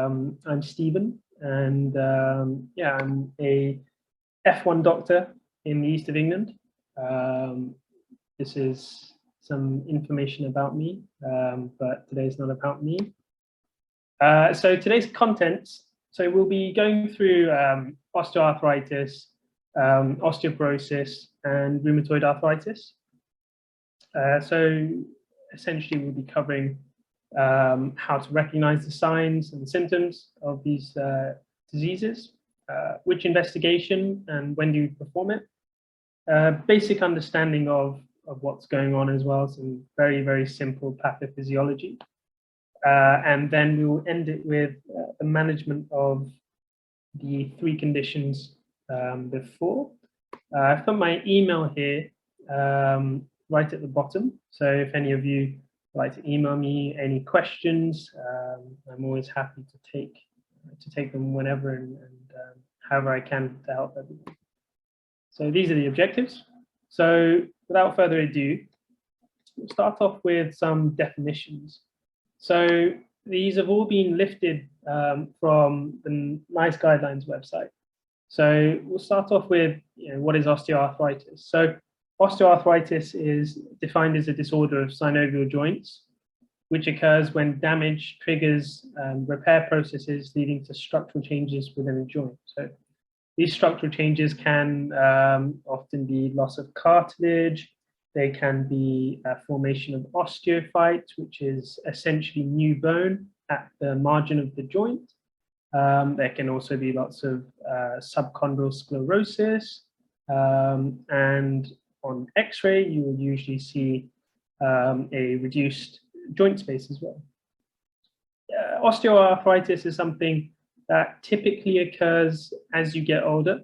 I'm Stephen, and yeah, I'm a F1 doctor in the east of England. This is some information about me, but today's not about me. So today's contents, so we'll be going through osteoarthritis, osteoporosis, and rheumatoid arthritis. So essentially we'll be covering how to recognize the signs and symptoms of these diseases, which investigation and when do you perform it, basic understanding of what's going on as well, some very, very simple pathophysiology. And then we will end it with the management of the three conditions before. I've put my email here right at the bottom. So if any of you would like to email me any questions, I'm always happy to take them whenever and however I can to help everyone. So these are the objectives. So without further ado, we'll start off with some definitions. So these have all been lifted from the NICE Guidelines website. So we'll start off with, what is osteoarthritis? So osteoarthritis is defined as a disorder of synovial joints, which occurs when damage triggers repair processes leading to structural changes within a joint. So these structural changes can often be loss of cartilage. They can be a formation of osteophytes, which is essentially new bone at the margin of the joint. There can also be lots of subchondral sclerosis, and on X-ray, you will usually see a reduced joint space as well. Osteoarthritis is something that typically occurs as you get older.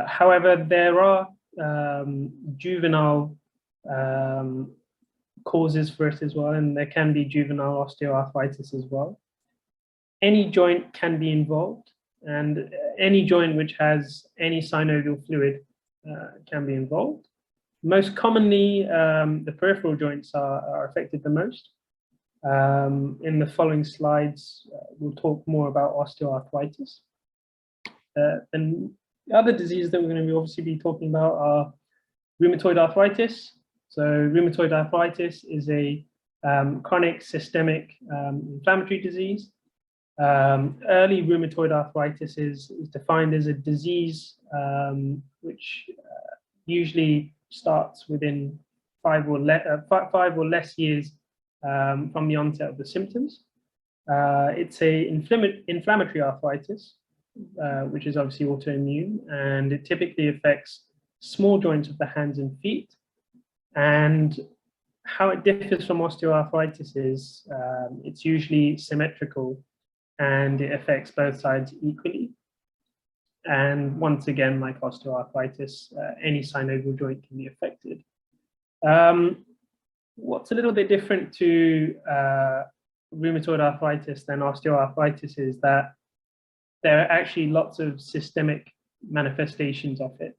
However, there are juvenile causes for it as well, and there can be juvenile osteoarthritis as well. Any joint can be involved, and any joint which has any synovial fluid can be involved. Most commonly, the peripheral joints are affected the most. In the following slides, we'll talk more about osteoarthritis. And the other diseases that we're going to obviously be talking about are rheumatoid arthritis. So rheumatoid arthritis is a chronic systemic inflammatory disease. Early rheumatoid arthritis is defined as a disease which usually starts within 5 or less years from the onset of the symptoms. It's a inflammatory arthritis, which is obviously autoimmune, and it typically affects small joints of the hands and feet. And how it differs from osteoarthritis is it's usually symmetrical, and it affects both sides equally. And once again, like osteoarthritis, any synovial joint can be affected. What's a little bit different to rheumatoid arthritis than osteoarthritis is that there are actually lots of systemic manifestations of it,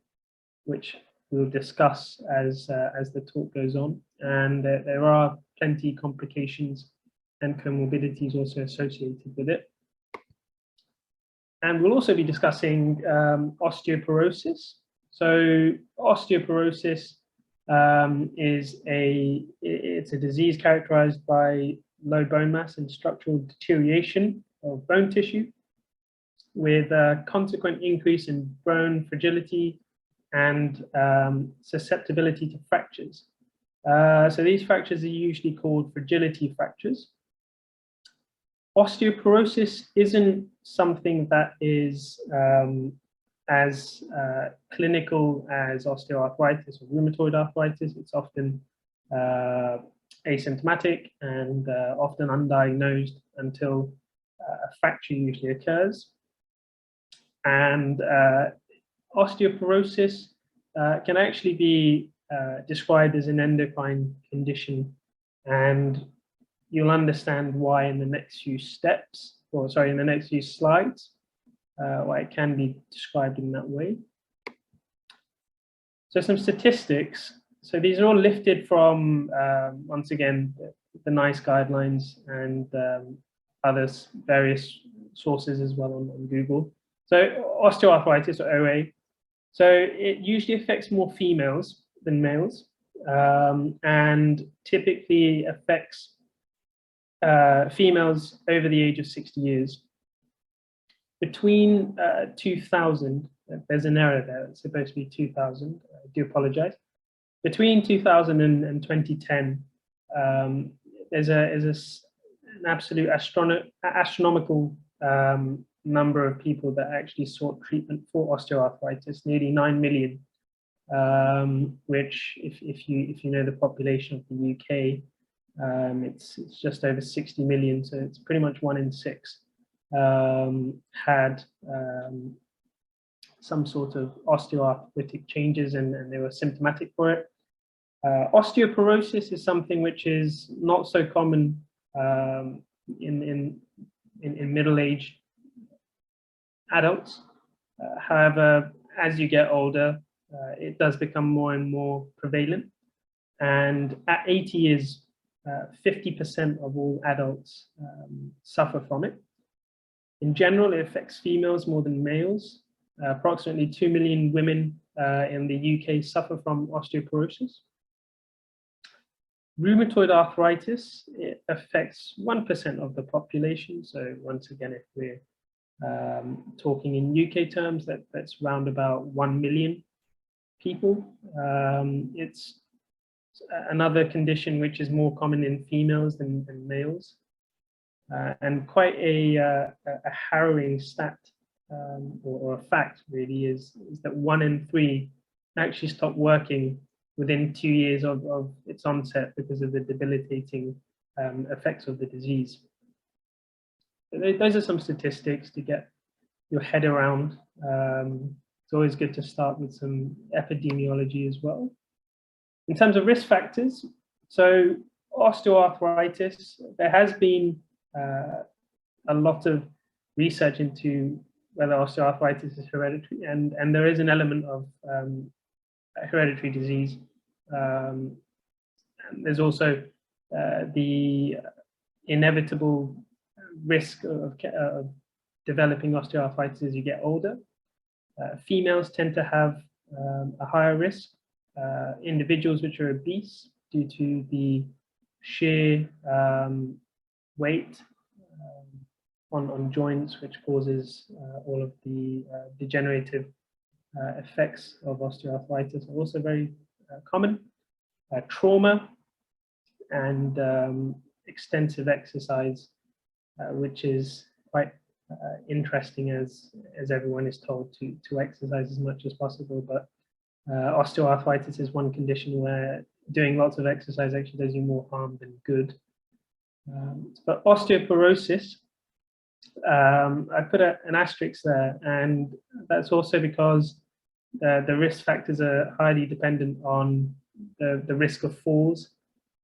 which we'll discuss as the talk goes on. And there are plenty of complications and comorbidities also associated with it. And we'll also be discussing osteoporosis. So osteoporosis it's a disease characterized by low bone mass and structural deterioration of bone tissue, with a consequent increase in bone fragility and susceptibility to fractures. So these fractures are usually called fragility fractures. Osteoporosis isn't something that is as clinical as osteoarthritis or rheumatoid arthritis. It's often asymptomatic and often undiagnosed until a fracture usually occurs. And osteoporosis can actually be described as an endocrine condition, and you'll understand why in the next few steps, or sorry, in the next few slides, why it can be described in that way. So some statistics. So these are all lifted from, once again, the NICE guidelines and various sources as well on Google. So osteoarthritis, or OA. So it usually affects more females than males, and typically affects females over the age of 60 years. Between 2000, there's an error there, it's supposed to be 2000, I do apologize. Between 2000 and 2010, there's an absolute astronomical number of people that actually sought treatment for osteoarthritis, nearly 9 million, which if you know the population of the UK, it's just over 60 million, so it's pretty much 1 in 6 had some sort of osteoarthritic changes, and they were symptomatic for it. Osteoporosis is something which is not so common in middle-aged adults. However, as you get older, it does become more and more prevalent. And at 80 years, 50% of all adults suffer from it. In general, it affects females more than males. Approximately 2 million women in the UK suffer from osteoporosis. Rheumatoid arthritis, it affects 1% of the population. So once again, if we're talking in UK terms, that's round about 1 million people. It's another condition which is more common in females than males. And quite a harrowing stat, or a fact really, is that 1 in 3 actually stop working within 2 years of its onset because of the debilitating effects of the disease. So those are some statistics to get your head around. It's always good to start with some epidemiology as well. In terms of risk factors, so osteoarthritis, there has been a lot of research into whether osteoarthritis is hereditary, and there is an element of hereditary disease. And there's also the inevitable risk of developing osteoarthritis as you get older. Females tend to have a higher risk. Individuals which are obese, due to the sheer weight on joints, which causes all of the degenerative effects of osteoarthritis, are also very common. Trauma and extensive exercise, which is quite interesting, as everyone is told to exercise as much as possible, but osteoarthritis is one condition where doing lots of exercise actually does you more harm than good. But osteoporosis, I put an asterisk there, and that's also because the risk factors are highly dependent on the risk of falls,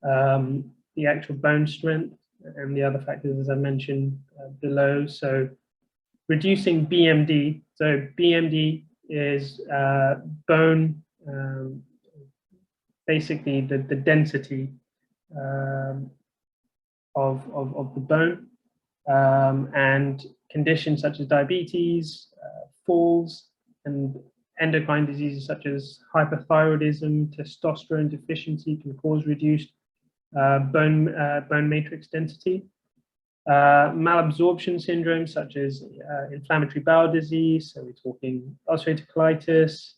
the actual bone strength, and the other factors, as I mentioned below. So reducing BMD, so BMD is bone, basically the density of the bone, and conditions such as diabetes, falls, and endocrine diseases such as hyperthyroidism, testosterone deficiency can cause reduced bone matrix density. Malabsorption syndrome such as inflammatory bowel disease, so we're talking ulcerative colitis,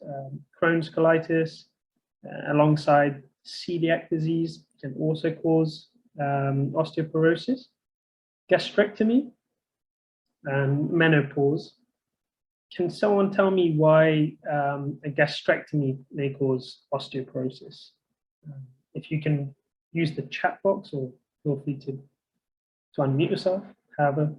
Crohn's colitis, alongside celiac disease, can also cause osteoporosis. Gastrectomy and menopause. Can someone tell me why a gastrectomy may cause osteoporosis? If you can use the chat box, or feel free to unmute yourself, however.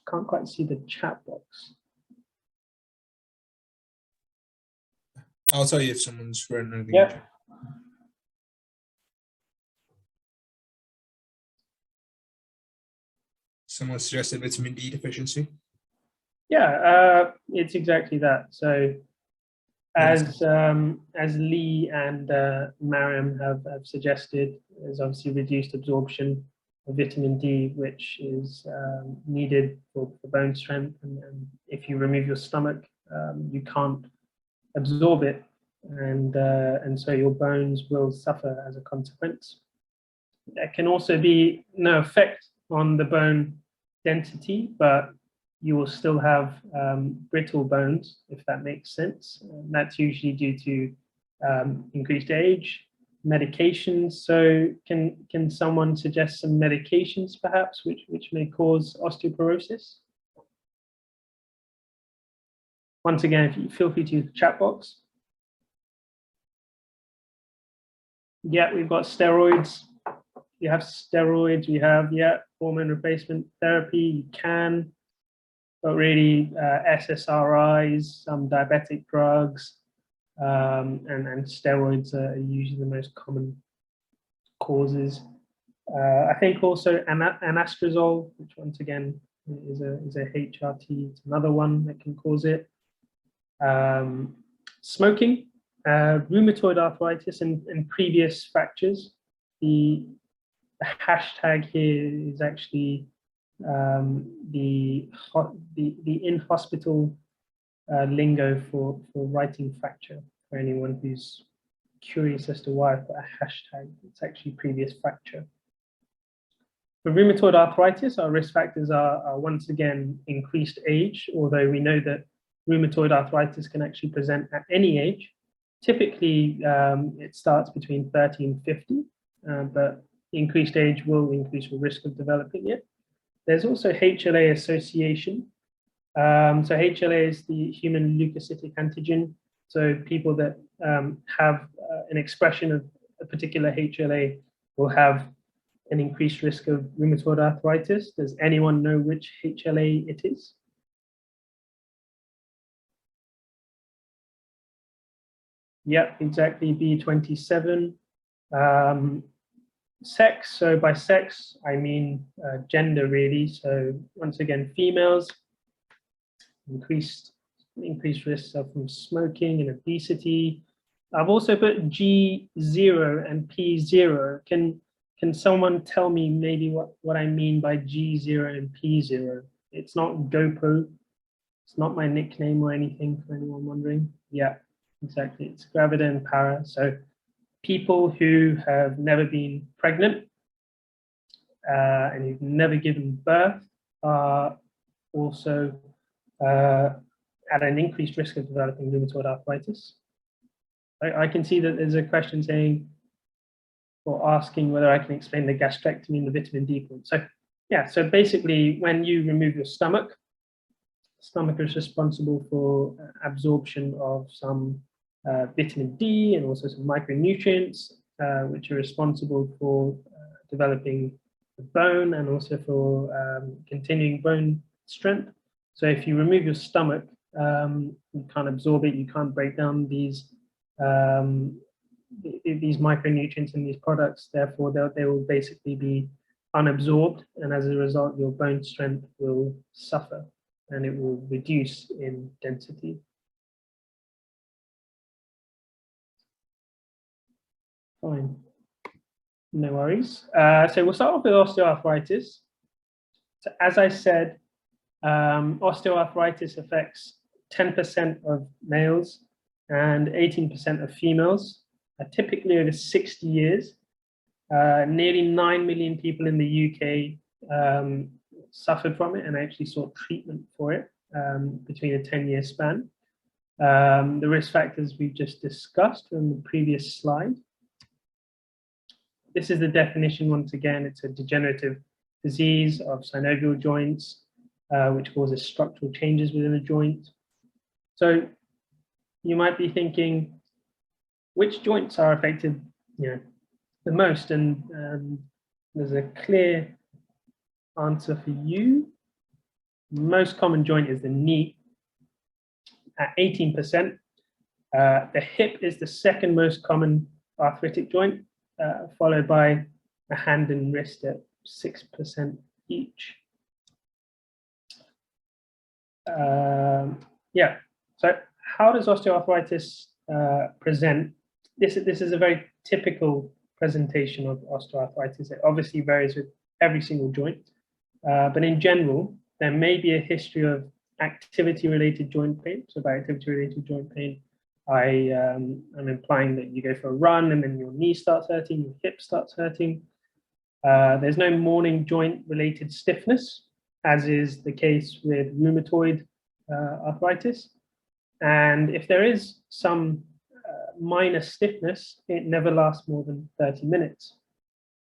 Can't quite see the chat box. I'll tell you if someone's written anything. Yeah. Someone suggested vitamin D deficiency. Yeah, it's exactly that. So as Lee and Mariam have suggested, there's obviously reduced absorption of vitamin D, which is needed for bone strength. And if you remove your stomach, you can't absorb it, and so your bones will suffer as a consequence. There can also be no effect on the bone density, but you will still have brittle bones, if that makes sense. And that's usually due to increased age, medications. So can someone suggest some medications perhaps which may cause osteoporosis? Once again, if you feel free to use the chat box. Yeah, we've got steroids. You have steroids, we have, yeah, hormone replacement therapy, you can, but really SSRIs, some diabetic drugs, and steroids are usually the most common causes. I think also anastrozole, which once again is a HRT, it's another one that can cause it. Smoking, rheumatoid arthritis, and previous fractures. The hashtag here is actually the in-hospital lingo for writing fracture. For anyone who's curious as to why I put a hashtag, it's actually previous fracture. For rheumatoid arthritis, our risk factors are once again increased age, although we know that rheumatoid arthritis can actually present at any age. Typically, it starts between 30 and 50, but increased age will increase your risk of developing it. There's also HLA association. So HLA is the human leukocytic antigen. So people that have an expression of a particular HLA will have an increased risk of rheumatoid arthritis. Does anyone know which HLA it is? Yep, exactly, B27. Sex, so by sex, I mean gender really. So once again, females, increased risks are from smoking and obesity. I've also put G0 and P0. Can someone tell me maybe what I mean by G0 and P0? It's not GoPro. It's not my nickname or anything, for anyone wondering. Yeah, exactly. It's gravida and para. So people who have never been pregnant and who've never given birth are also at an increased risk of developing rheumatoid arthritis. I can see that there's a question saying, or asking whether I can explain the gastrectomy and the vitamin D point. So yeah, so basically when you remove your stomach is responsible for absorption of some vitamin D and also some micronutrients, which are responsible for developing the bone and also for continuing bone strength. So if you remove your stomach, you can't absorb it, you can't break down these micronutrients in these products, therefore they will basically be unabsorbed, and as a result your bone strength will suffer and it will reduce in density. Fine, no worries. So we'll start off with osteoarthritis. So as I said, osteoarthritis affects 10% of males and 18% of females, typically over 60 years. Nearly 9 million people in the UK suffered from it and actually sought treatment for it between a 10-year span. The risk factors we've just discussed from the previous slide. This is the definition once again. It's a degenerative disease of synovial joints, which causes structural changes within a joint. So you might be thinking, which joints are affected, the most? And there's a clear answer for you. The most common joint is the knee at 18%. The hip is the second most common arthritic joint, followed by the hand and wrist at 6% each. Yeah, so how does osteoarthritis present? This is a very typical presentation of osteoarthritis. It obviously varies with every single joint, but in general, there may be a history of activity-related joint pain. So by activity-related joint pain, I'm implying that you go for a run and then your knee starts hurting, your hip starts hurting. There's no morning joint-related stiffness, as is the case with rheumatoid arthritis. And if there is some minor stiffness, it never lasts more than 30 minutes.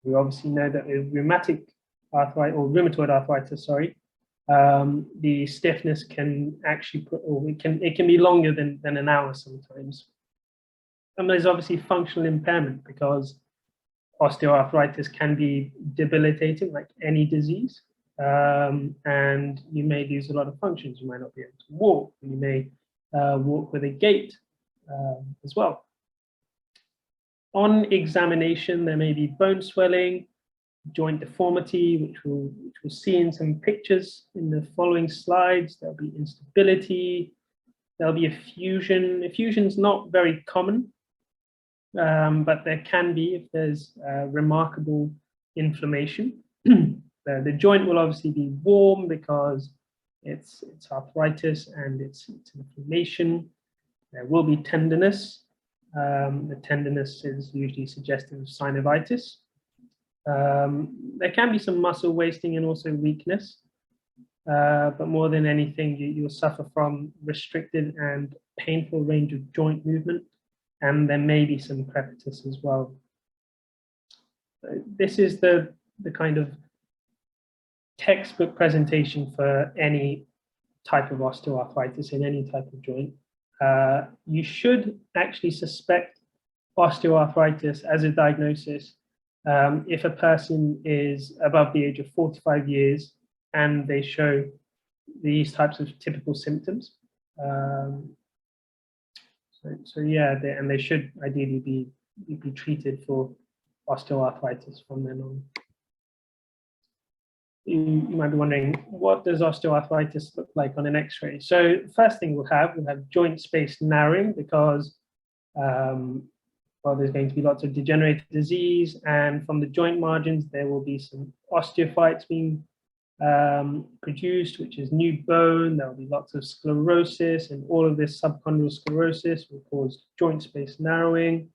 We obviously know that with rheumatic arthritis, or rheumatoid arthritis, sorry, the stiffness can actually put, or it can be longer than an hour sometimes. And there's obviously functional impairment, because osteoarthritis can be debilitating like any disease, and you may lose a lot of functions. You might not be able to walk, you may walk with a gait as well. On examination, there may be bone swelling, joint deformity, which we'll see in some pictures in the following slides. There'll be instability, there'll be effusion. Effusion's not very common, but there can be if there's remarkable inflammation. The joint will obviously be warm because it's arthritis and it's inflammation. There will be tenderness. The tenderness is usually suggestive of synovitis. There can be some muscle wasting and also weakness, but more than anything, you'll suffer from restricted and painful range of joint movement, and there may be some crepitus as well. This is the kind of textbook presentation for any type of osteoarthritis in any type of joint. You should actually suspect osteoarthritis as a diagnosis if a person is above the age of 45 years and they show these types of typical symptoms. So yeah, and they should ideally be treated for osteoarthritis from then on. You might be wondering, what does osteoarthritis look like on an X-ray? So first thing we'll have joint space narrowing, because well, there's going to be lots of degenerative disease, and from the joint margins there will be some osteophytes being produced, which is new bone. There will be lots of sclerosis, and all of this subchondral sclerosis will cause joint space narrowing.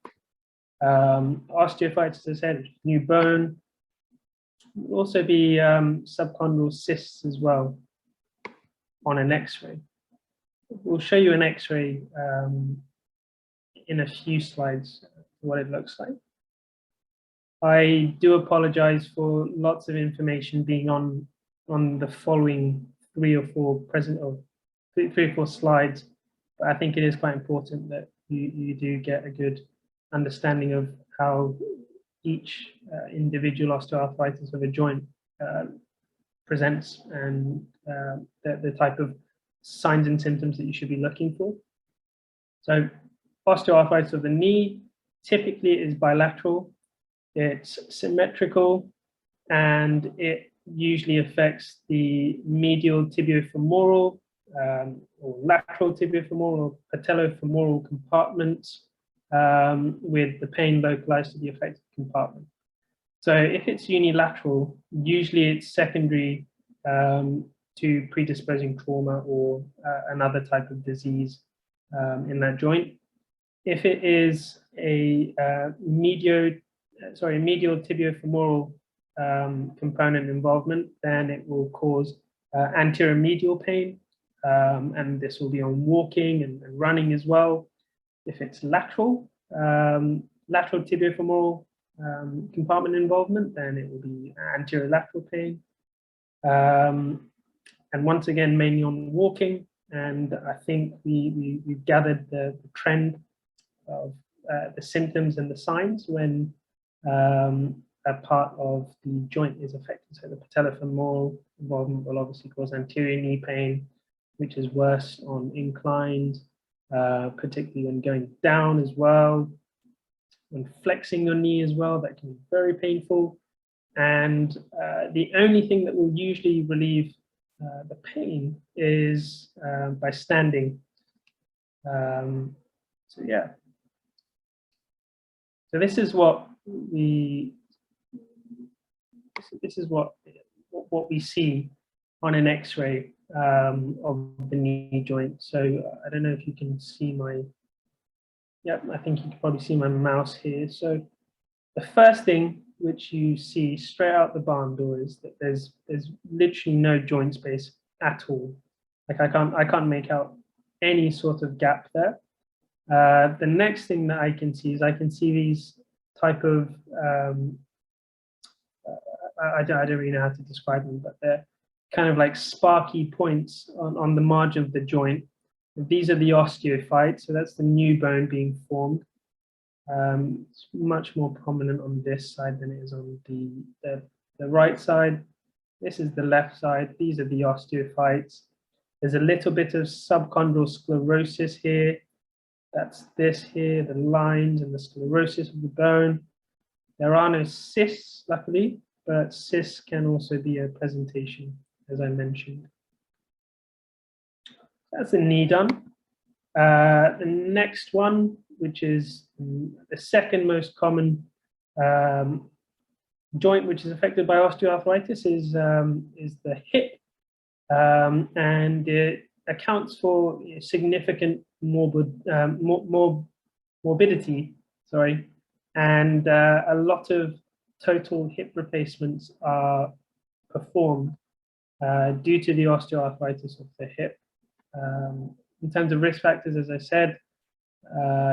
Osteophytes, as I said, new bone. Will also be subchondral cysts as well on an X-ray. We'll show you an X-ray in a few slides what it looks like. I do apologize for lots of information being on the following three or four slides, but I think it is quite important that you do get a good understanding of how each individual osteoarthritis of a joint presents, and the type of signs and symptoms that you should be looking for. So osteoarthritis of the knee typically is bilateral, it's symmetrical, and it usually affects the medial tibiofemoral or lateral tibiofemoral or patellofemoral compartments, with the pain localized to the affected compartment. So if it's unilateral, usually it's secondary to predisposing trauma or another type of disease in that joint. If it is a medial tibiofemoral component involvement, then it will cause anterior medial pain, and this will be on walking and running as well. If it's lateral tibiofemoral compartment involvement, then it will be anterior lateral pain. And once again, mainly on walking. And I think we've gathered the trend of the symptoms and the signs when a part of the joint is affected. So the patellofemoral involvement will obviously cause anterior knee pain, which is worse on inclines, particularly when going down as well, when flexing your knee as well, that can be very painful. And the only thing that will usually relieve the pain is by standing. So yeah. So this is what we see on an X-ray of the knee joint. So I don't know if you can see my. Yep, I think you can probably see my mouse here. So the first thing which you see straight out the barn door is that there's literally no joint space at all. Like I can't make out any sort of gap there. The next thing that I can see is I can see these type of I don't really know how to describe them, but they're kind of like sparky points on the margin of the joint. And these are the osteophytes, so that's the new bone being formed. It's much more prominent on this side than it is on the right side. This is the left side. These are the osteophytes. There's a little bit of subchondral sclerosis here. That's this here, the lines and the sclerosis of the bone. There are no cysts, luckily, but cysts can also be a presentation, as I mentioned. That's the knee done. The next one, which is the second most common joint which is affected by osteoarthritis, is the hip, and it accounts for significant morbidity. Sorry, and a lot of total hip replacements are performed due to the osteoarthritis of the hip. In terms of risk factors, as I said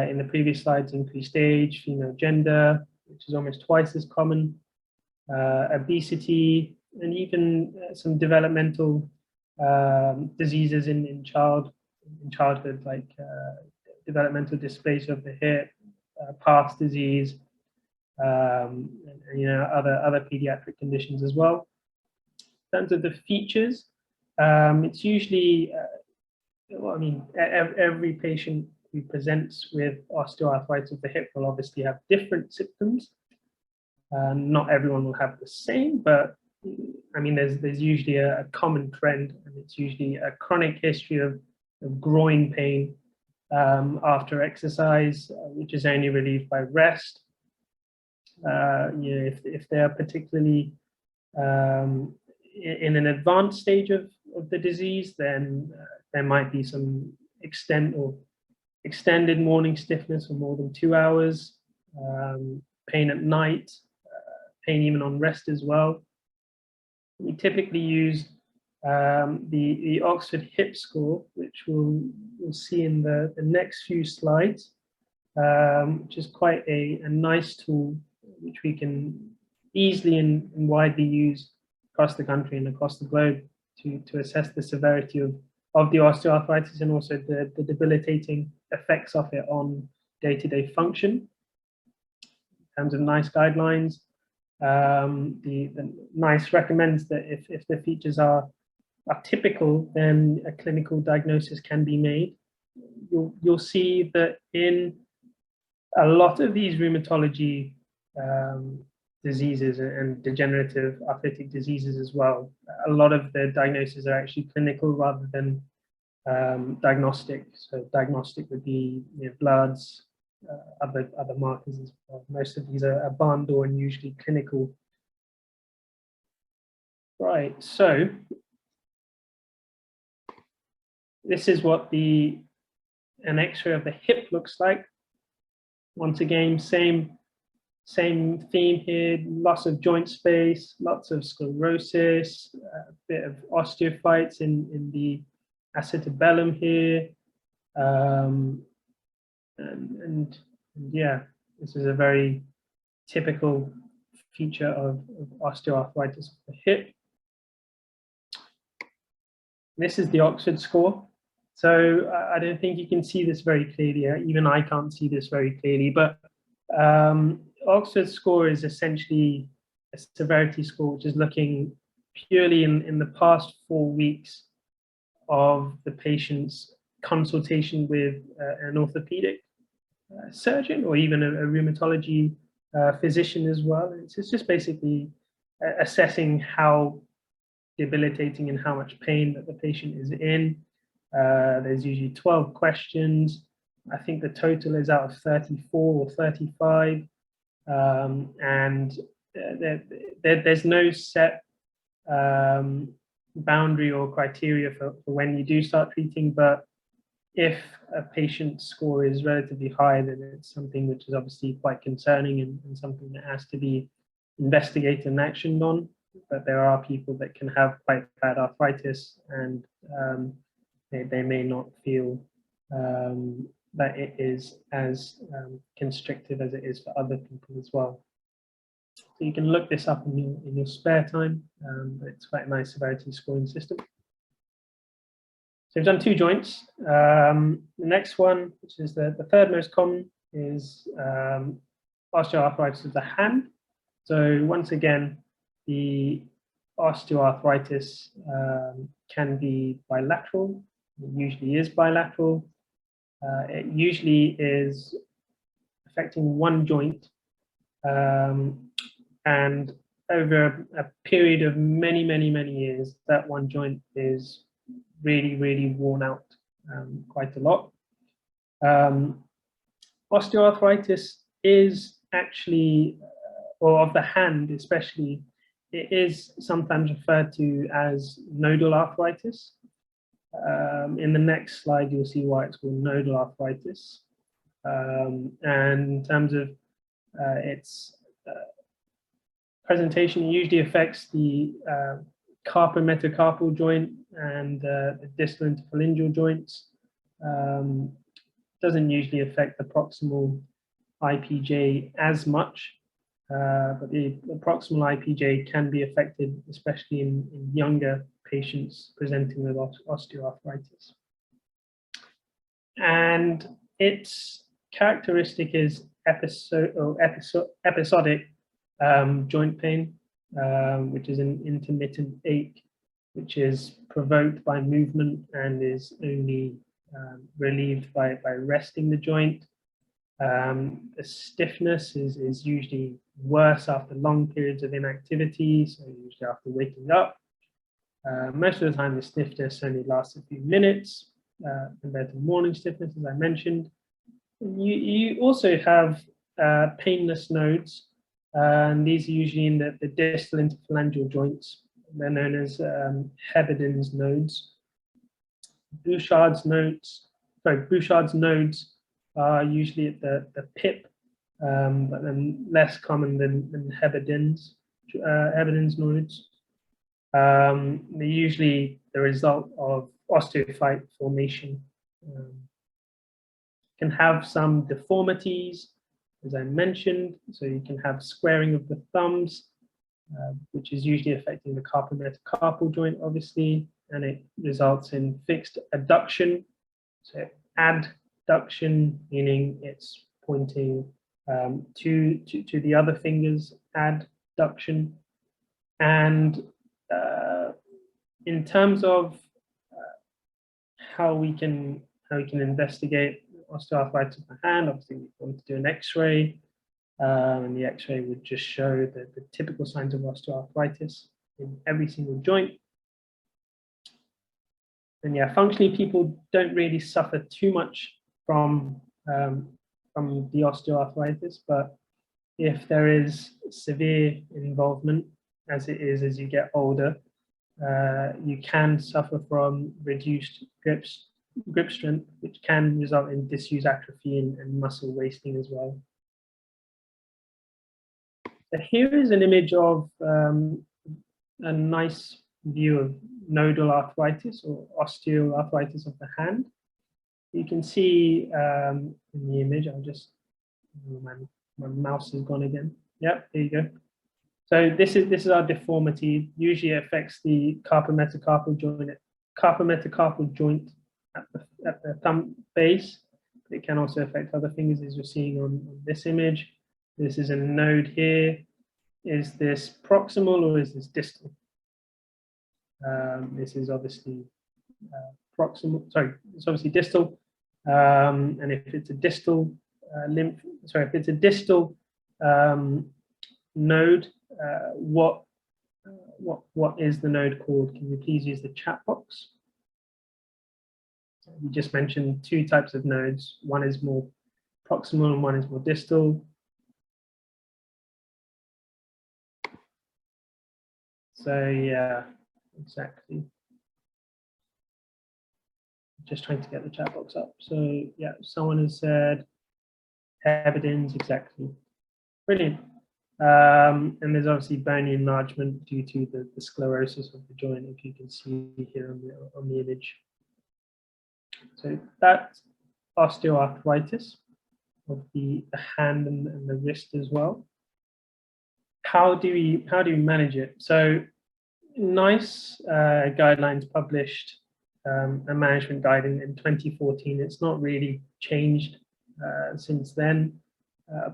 in the previous slides, increased age, female gender, which is almost twice as common, obesity, and even some developmental diseases in childhood, like developmental dysplasia of the hip, past disease, and other pediatric conditions as well. In terms of the features, it's usually, well, I mean, every patient who presents with osteoarthritis of the hip will obviously have different symptoms. Not everyone will have the same, but I mean, there's usually a common trend, and it's usually a chronic history of groin pain after exercise, which is only relieved by rest. If they are particularly in an advanced stage of the disease, then there might be some extended morning stiffness for more than 2 hours, pain at night, pain even on rest as well. We typically use the Oxford Hip Score, which we'll see in the next few slides, which is quite a nice tool which we can easily and widely use across the country and across the globe to assess the severity of the osteoarthritis and also the debilitating effects of it on day-to-day function. In terms of NICE guidelines, the NICE recommends that if the features are typical, then a clinical diagnosis can be made. You'll see that in a lot of these rheumatology diseases and degenerative arthritic diseases as well, a lot of the diagnoses are actually clinical rather than diagnostic. So diagnostic would be bloods, other markers as well. Most of these are barn door and usually clinical. Right, so this is what an X-ray of the hip looks like. Once again, same theme here: loss of joint space, lots of sclerosis, a bit of osteophytes in the acetabellum here, and yeah, this is a very typical feature of osteoarthritis of the hip. This is the Oxford score. So I don't think you can see this very clearly. Even I can't see this very clearly, but Oxford score is essentially a severity score, which is looking purely in the past 4 weeks of the patient's consultation with an orthopedic surgeon or even a rheumatology physician as well. It's just basically assessing how debilitating and how much pain that the patient is in. There's usually 12 questions. I think the total is out of 34 or 35. And there's no set boundary or criteria for when you do start treating, but if a patient's score is relatively high, then it's something which is obviously quite concerning and something that has to be investigated and actioned on. But there are people that can have quite bad arthritis, and they may not feel that it is as constrictive as it is for other people as well. So you can look this up in your spare time. It's quite a nice severity scoring system. So we've done 2 joints. The next one, which is the third most common, is osteoarthritis of the hand. So once again, the osteoarthritis can be bilateral. It usually is bilateral. It usually is affecting one joint. And over a period of many years, that one joint is really worn out quite a lot. Osteoarthritis is actually, or of the hand especially, it is sometimes referred to as nodal arthritis. In the next slide, you'll see why it's called nodal arthritis. And in terms of its presentation, it usually affects the carpometacarpal joint and the distal interphalangeal joints. Doesn't usually affect the proximal IPJ as much, but the proximal IPJ can be affected, especially in younger patients presenting with osteoarthritis. And its characteristic is episodic joint pain, which is an intermittent ache, which is provoked by movement and is only relieved by resting the joint. The stiffness is usually worse after long periods of inactivity, so usually after waking up. Most of the time, the stiffness only lasts a few minutes compared to morning stiffness, as I mentioned. You also have painless nodes, and these are usually in the distal interphalangeal joints. They're known as Heberdin's nodes. Bouchard's nodes are usually at the pip, but then less common than Heberdin's nodes. They're usually the result of osteophyte formation. Can have some deformities, as I mentioned, so you can have squaring of the thumbs, which is usually affecting the carpometacarpal joint, obviously, and it results in fixed adduction. So adduction, meaning it's pointing to the other fingers, adduction. And in terms of how we can investigate osteoarthritis of the hand, obviously we want to do an X-ray, and the X-ray would just show the typical signs of osteoarthritis in every single joint. And yeah, functionally, people don't really suffer too much from the osteoarthritis, but if there is severe involvement, as it is as you get older, you can suffer from reduced grip strength, which can result in disuse atrophy and muscle wasting as well. So here is an image of a nice view of nodal arthritis or osteoarthritis of the hand. You can see in the image, I'll just, my mouse is gone again. Yep, there you go. So this is our deformity. Usually it affects the carpometacarpal joint at the thumb base. It can also affect other fingers, as you're seeing on this image. This is a node here. Is this proximal or is this distal? This is obviously proximal. Sorry, it's obviously distal. And if it's a distal if it's a distal node, what is the node called? Can you please use the chat box? We just mentioned two types of nodes. One is more proximal and one is more distal. So yeah, exactly. Just trying to get the chat box up. So yeah, someone has said evidence, exactly. Brilliant. And there's obviously bony enlargement due to the sclerosis of the joint, if you can see here on the image. So that's osteoarthritis of the hand and the wrist as well. How do we manage it? So NICE guidelines published a management guide in 2014. It's not really changed since then,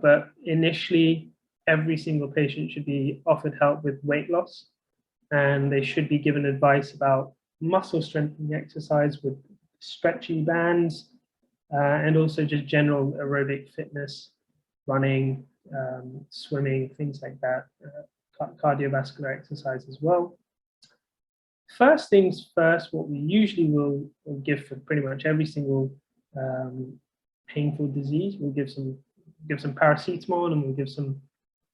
but initially every single patient should be offered help with weight loss, and they should be given advice about muscle strengthening exercise with stretchy bands, and also just general aerobic fitness, running, swimming, things like that, cardiovascular exercise as well. First things first, what we usually will give for pretty much every single painful disease, we'll give some paracetamol, and we'll give some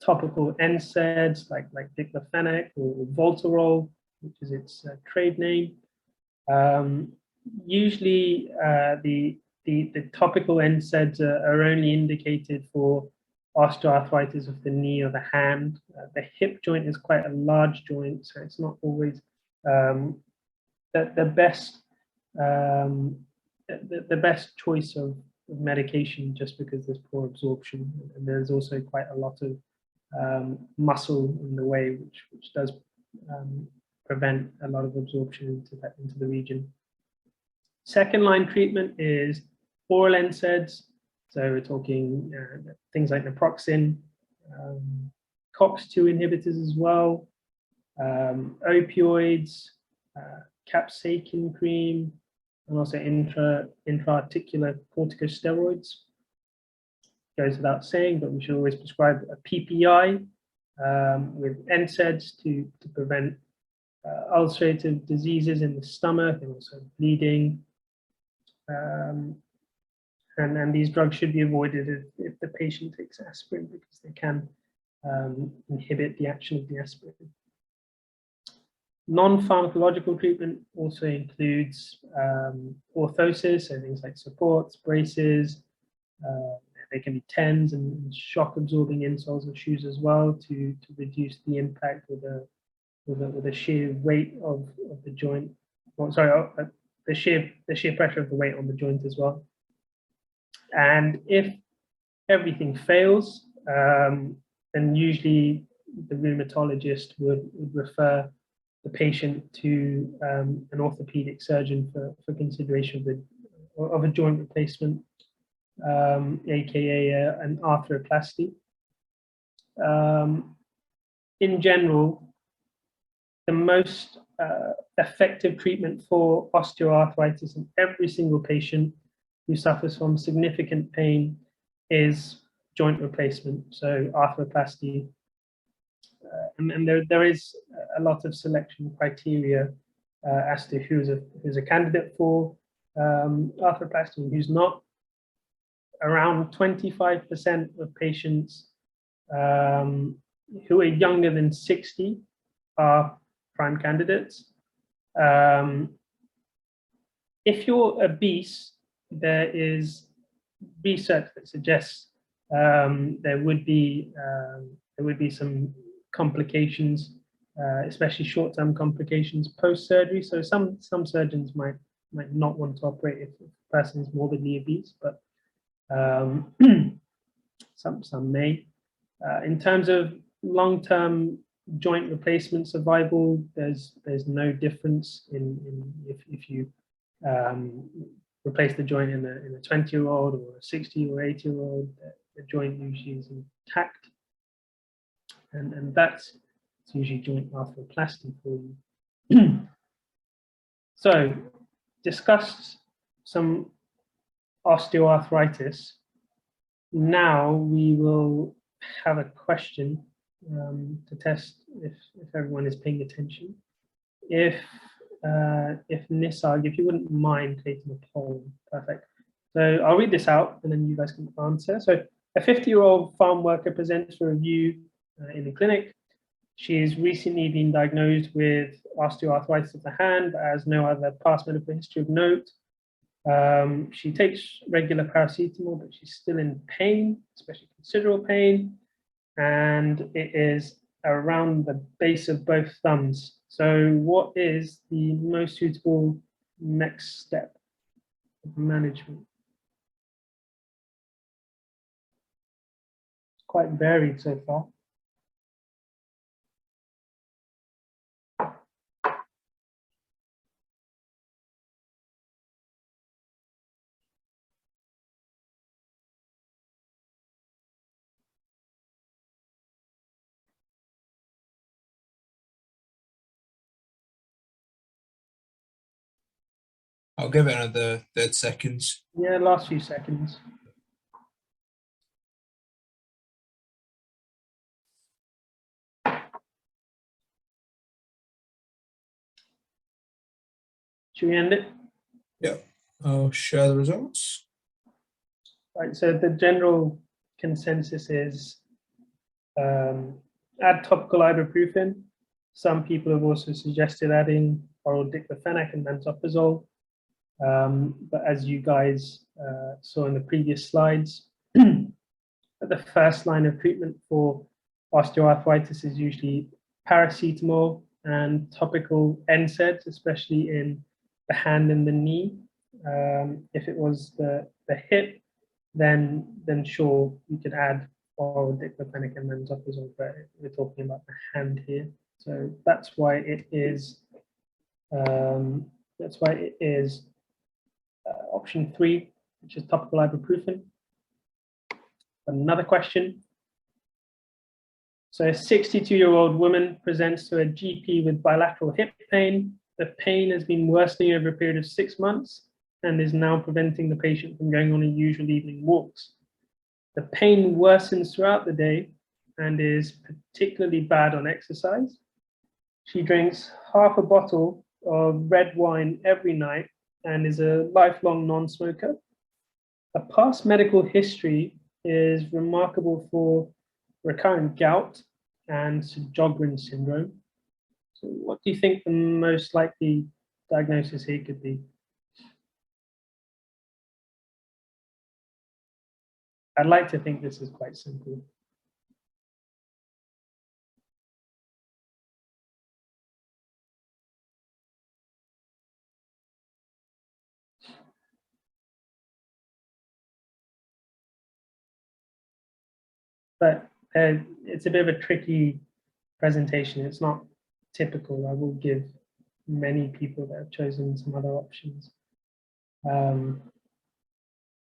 topical NSAIDs like diclofenac or Voltarol, which is its trade name. Usually the topical NSAIDs are only indicated for osteoarthritis of the knee or the hand. The hip joint is quite a large joint, so it's not always the best choice of medication, just because there's poor absorption, and there's also quite a lot of muscle in the way, which does prevent a lot of absorption into the region. Second line treatment is oral NSAIDs. So we're talking things like naproxen, COX-2 inhibitors as well, opioids, capsaicin cream, and also intra-articular corticosteroids. Goes without saying, but we should always prescribe a PPI with NSAIDs to prevent ulcerative diseases in the stomach and also bleeding. And these drugs should be avoided if the patient takes aspirin, because they can inhibit the action of the aspirin. Non-pharmacological treatment also includes orthosis, so things like supports, braces. They can be TENS and shock-absorbing insoles of shoes as well to reduce the impact with the sheer weight of the joint. Or, sorry, the sheer pressure of the weight on the joint as well. And if everything fails, then usually the rheumatologist would refer the patient to an orthopedic surgeon for consideration of a joint replacement, aka an arthroplasty. In general, the most effective treatment for osteoarthritis in every single patient who suffers from significant pain is joint replacement, so arthroplasty. And there is a lot of selection criteria as to who's a candidate for arthroplasty and who's not. Around 25% of patients who are younger than 60 are prime candidates. If you're obese, there is research that suggests there would be some complications, especially short-term complications post-surgery. So some surgeons might not want to operate if the person is morbidly obese, but some may. In terms of long-term joint replacement survival, there's no difference in if you replace the joint in a 20-year-old or a 60 or 80-year-old. The joint usually is intact, and that's usually joint arthroplasty for you. So, discussed some osteoarthritis. Now we will have a question to test if everyone is paying attention. If if Nisarg, if you wouldn't mind taking a poll. Perfect. So I'll read this out and then you guys can answer. So a 50-year-old farm worker presents for review in the clinic. She's recently been diagnosed with osteoarthritis of the hand, but has no other past medical history of note. She takes regular paracetamol, but she's still in pain, especially considerable pain, and it is around the base of both thumbs. So what is the most suitable next step of management? It's quite varied so far. I'll give it another 30 seconds. Yeah, last few seconds. Should we end it? Yeah, I'll share the results. Right, so the general consensus is add topical ibuprofen. Some people have also suggested adding oral diclofenac and lansoprazole. But as you guys saw in the previous slides, the first line of treatment for osteoarthritis is usually paracetamol and topical NSAIDs, especially in the hand and the knee. If it was the hip, then sure, you could add oral diclofenac and lansoprazole, but we're talking about the hand here. So that's why it is option 3, which is topical ibuprofen. Another question. So a 62-year-old woman presents to a GP with bilateral hip pain. The pain has been worsening over a period of 6 months and is now preventing the patient from going on her usual evening walks. The pain worsens throughout the day and is particularly bad on exercise. She drinks half a bottle of red wine every night and is a lifelong non-smoker. A past medical history is remarkable for recurrent gout and Sjogren syndrome. So what do you think the most likely diagnosis here could be? I'd like to think this is quite simple. But it's a bit of a tricky presentation. It's not typical. I will give many people that have chosen some other options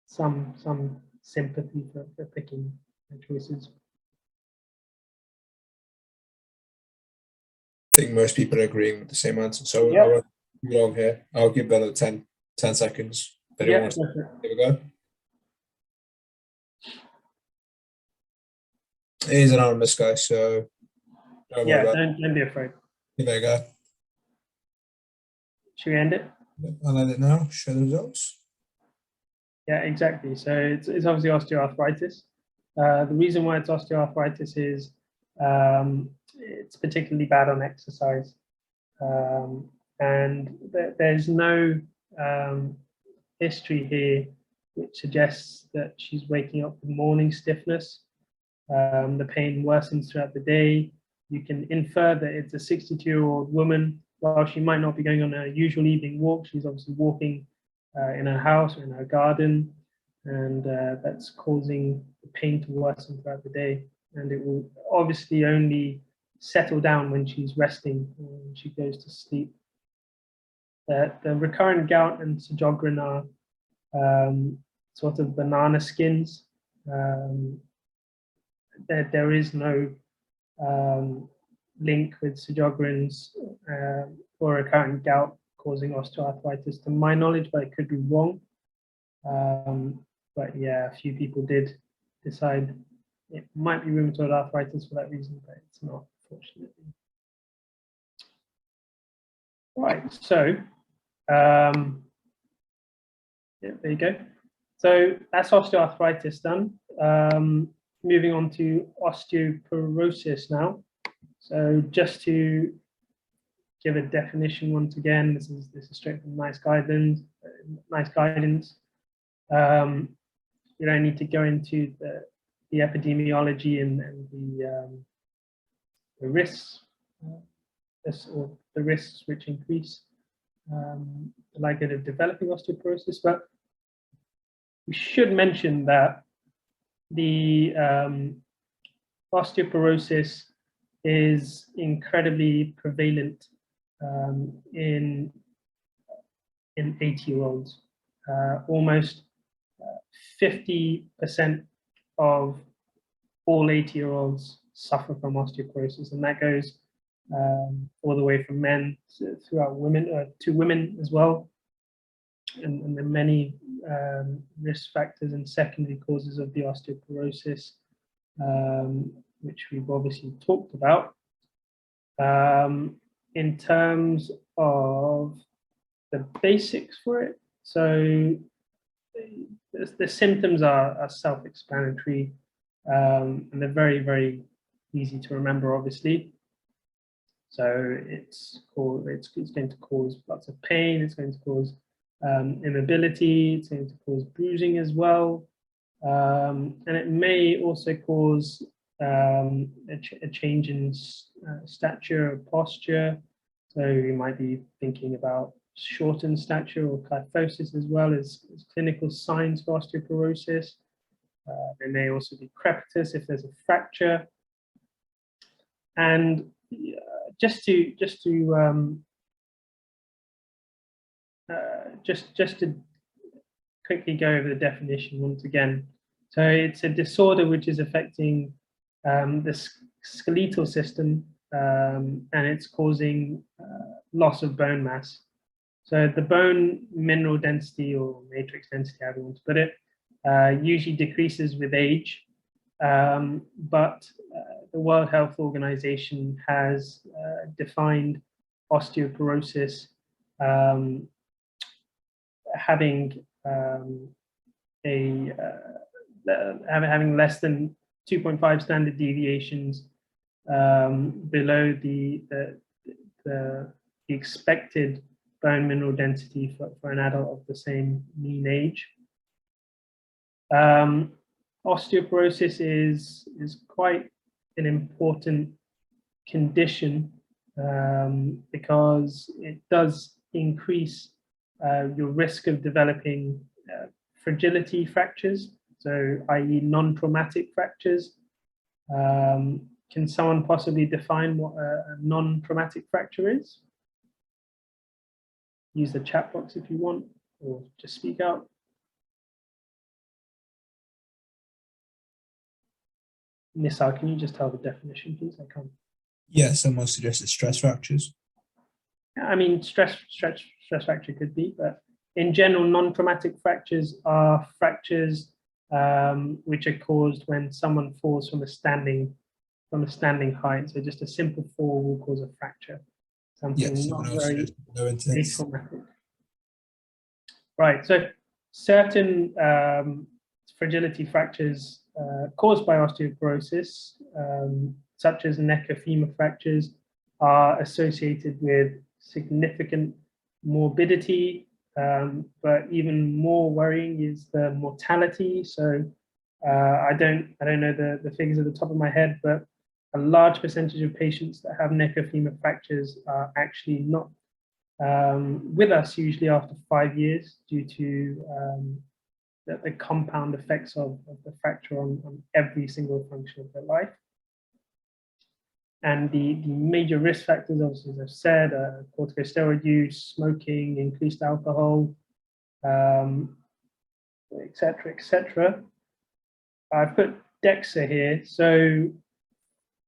some sympathy for picking their choices. I think most people are agreeing with the same answer. So Yep. I won't be long here. I'll give that 10 seconds. If anyone wants to give a go. It is anonymous, guys, so don't worry about it. Don't be afraid. Give it a go. Should we end it? I'll end it now. Show the results. Yeah, exactly. So it's obviously osteoarthritis. The reason why it's osteoarthritis is it's particularly bad on exercise. And there's no history here which suggests that she's waking up with morning stiffness. The pain worsens throughout the day. You can infer that it's a 62-year-old woman. While she might not be going on her usual evening walk, she's obviously walking in her house or in her garden, and that's causing the pain to worsen throughout the day. And it will obviously only settle down when she's resting, when she goes to sleep. The recurrent gout and Sjogren are sort of banana skins. There is no link with Sjogren's or recurrent gout causing osteoarthritis to my knowledge, but it could be wrong. But yeah, a few people did decide it might be rheumatoid arthritis for that reason, but it's not, fortunately. Right, so yeah, there you go. So that's osteoarthritis done. Moving on to osteoporosis now. So just to give a definition once again, this is straight from nice guidance. You don't need to go into the epidemiology and the risks, or the risks which increase the likelihood of developing osteoporosis. But we should mention that the osteoporosis is incredibly prevalent in 80-year-olds. Almost 50% of all 80-year-olds suffer from osteoporosis, and that goes all the way from men throughout women to women as well. And there are many risk factors and secondary causes of the osteoporosis, which we've obviously talked about. In terms of the basics for it, so the symptoms are self-explanatory, and they're very, very easy to remember, obviously. So it's going to cause lots of pain, it's going to cause immobility, it's going to cause bruising as well, and it may also cause a change in stature or posture. So you might be thinking about shortened stature or kyphosis as well as clinical signs for osteoporosis. There may also be crepitus if there's a fracture. And just to quickly go over the definition once again. So it's a disorder which is affecting the skeletal system, and it's causing loss of bone mass. So the bone mineral density or matrix density, however you want to put it, usually decreases with age, but the World Health Organization has defined osteoporosis having having less than 2.5 standard deviations below the expected bone mineral density for an adult of the same mean age. Osteoporosis is quite an important condition because it does increase your risk of developing fragility fractures, so i.e. non-traumatic fractures. Can someone possibly define what a non-traumatic fracture is? Use the chat box if you want, or just speak out. Nisar, can you just tell the definition, please? I can't. Yeah, someone suggested stress fractures. I mean, stress fracture could be, but in general, non-traumatic fractures are fractures which are caused when someone falls from a standing height. So just a simple fall will cause a fracture. Something not very traumatic. Right. So certain fragility fractures caused by osteoporosis, such as neck or femur fractures, are associated with significant morbidity, but even more worrying is the mortality. So I don't know the figures at the top of my head, but a large percentage of patients that have neck or femur fractures are actually not with us usually after 5 years due to the compound effects of the fracture on every single function of their life. And the major risk factors, obviously, as I've said, corticosteroid use, smoking, increased alcohol, etc., etc. I've put DEXA here. So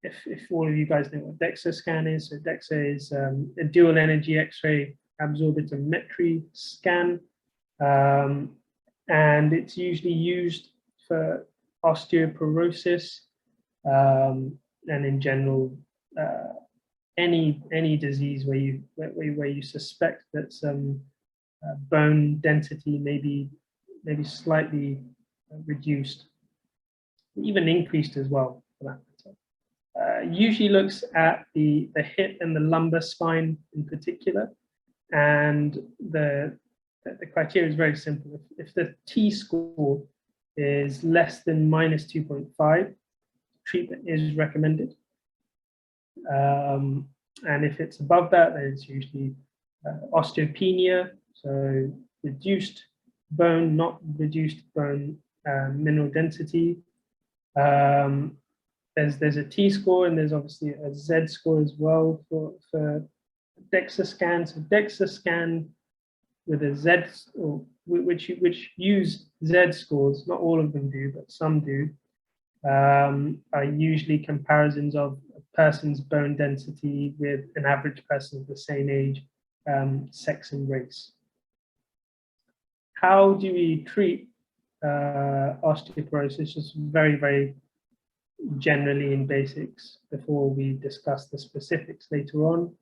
if all of you guys know what DEXA scan is, so DEXA is a dual energy X-ray absorptiometry scan, and it's usually used for osteoporosis, and in general any disease where you suspect that some bone density may be maybe slightly reduced, even increased as well, for that matter. Usually looks at the hip and the lumbar spine in particular, and the criteria is very simple. If the T-score is less than -2.5, treatment is recommended. And if it's above that, then it's usually osteopenia, so reduced bone, not reduced bone mineral density. There's a T-score, and there's obviously a Z-score as well for DEXA scan. So DEXA scan with a Z, or which use Z scores, not all of them do, but some do, are usually comparisons of a person's bone density with an average person of the same age, sex and race. How do we treat osteoporosis? Just very, very generally in basics before we discuss the specifics later on.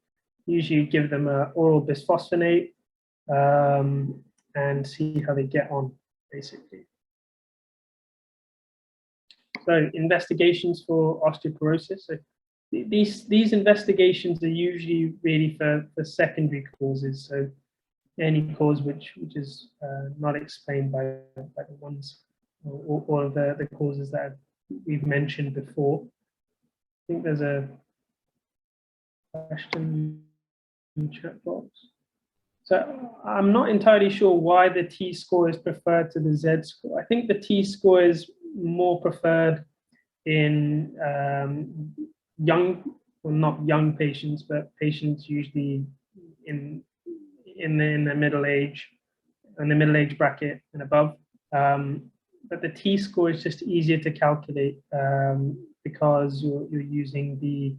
Usually give them an oral bisphosphonate and see how they get on, basically. So investigations for osteoporosis. So these investigations are usually really for secondary causes. So any cause which is not explained by the ones or the causes that we've mentioned before. I think there's a question in the chat box. So I'm not entirely sure why the T-score is preferred to the Z-score. I think the T-score is more preferred in young, well, not young patients, but patients usually in the middle age, in the middle age bracket and above. But the T-score is just easier to calculate because you're using the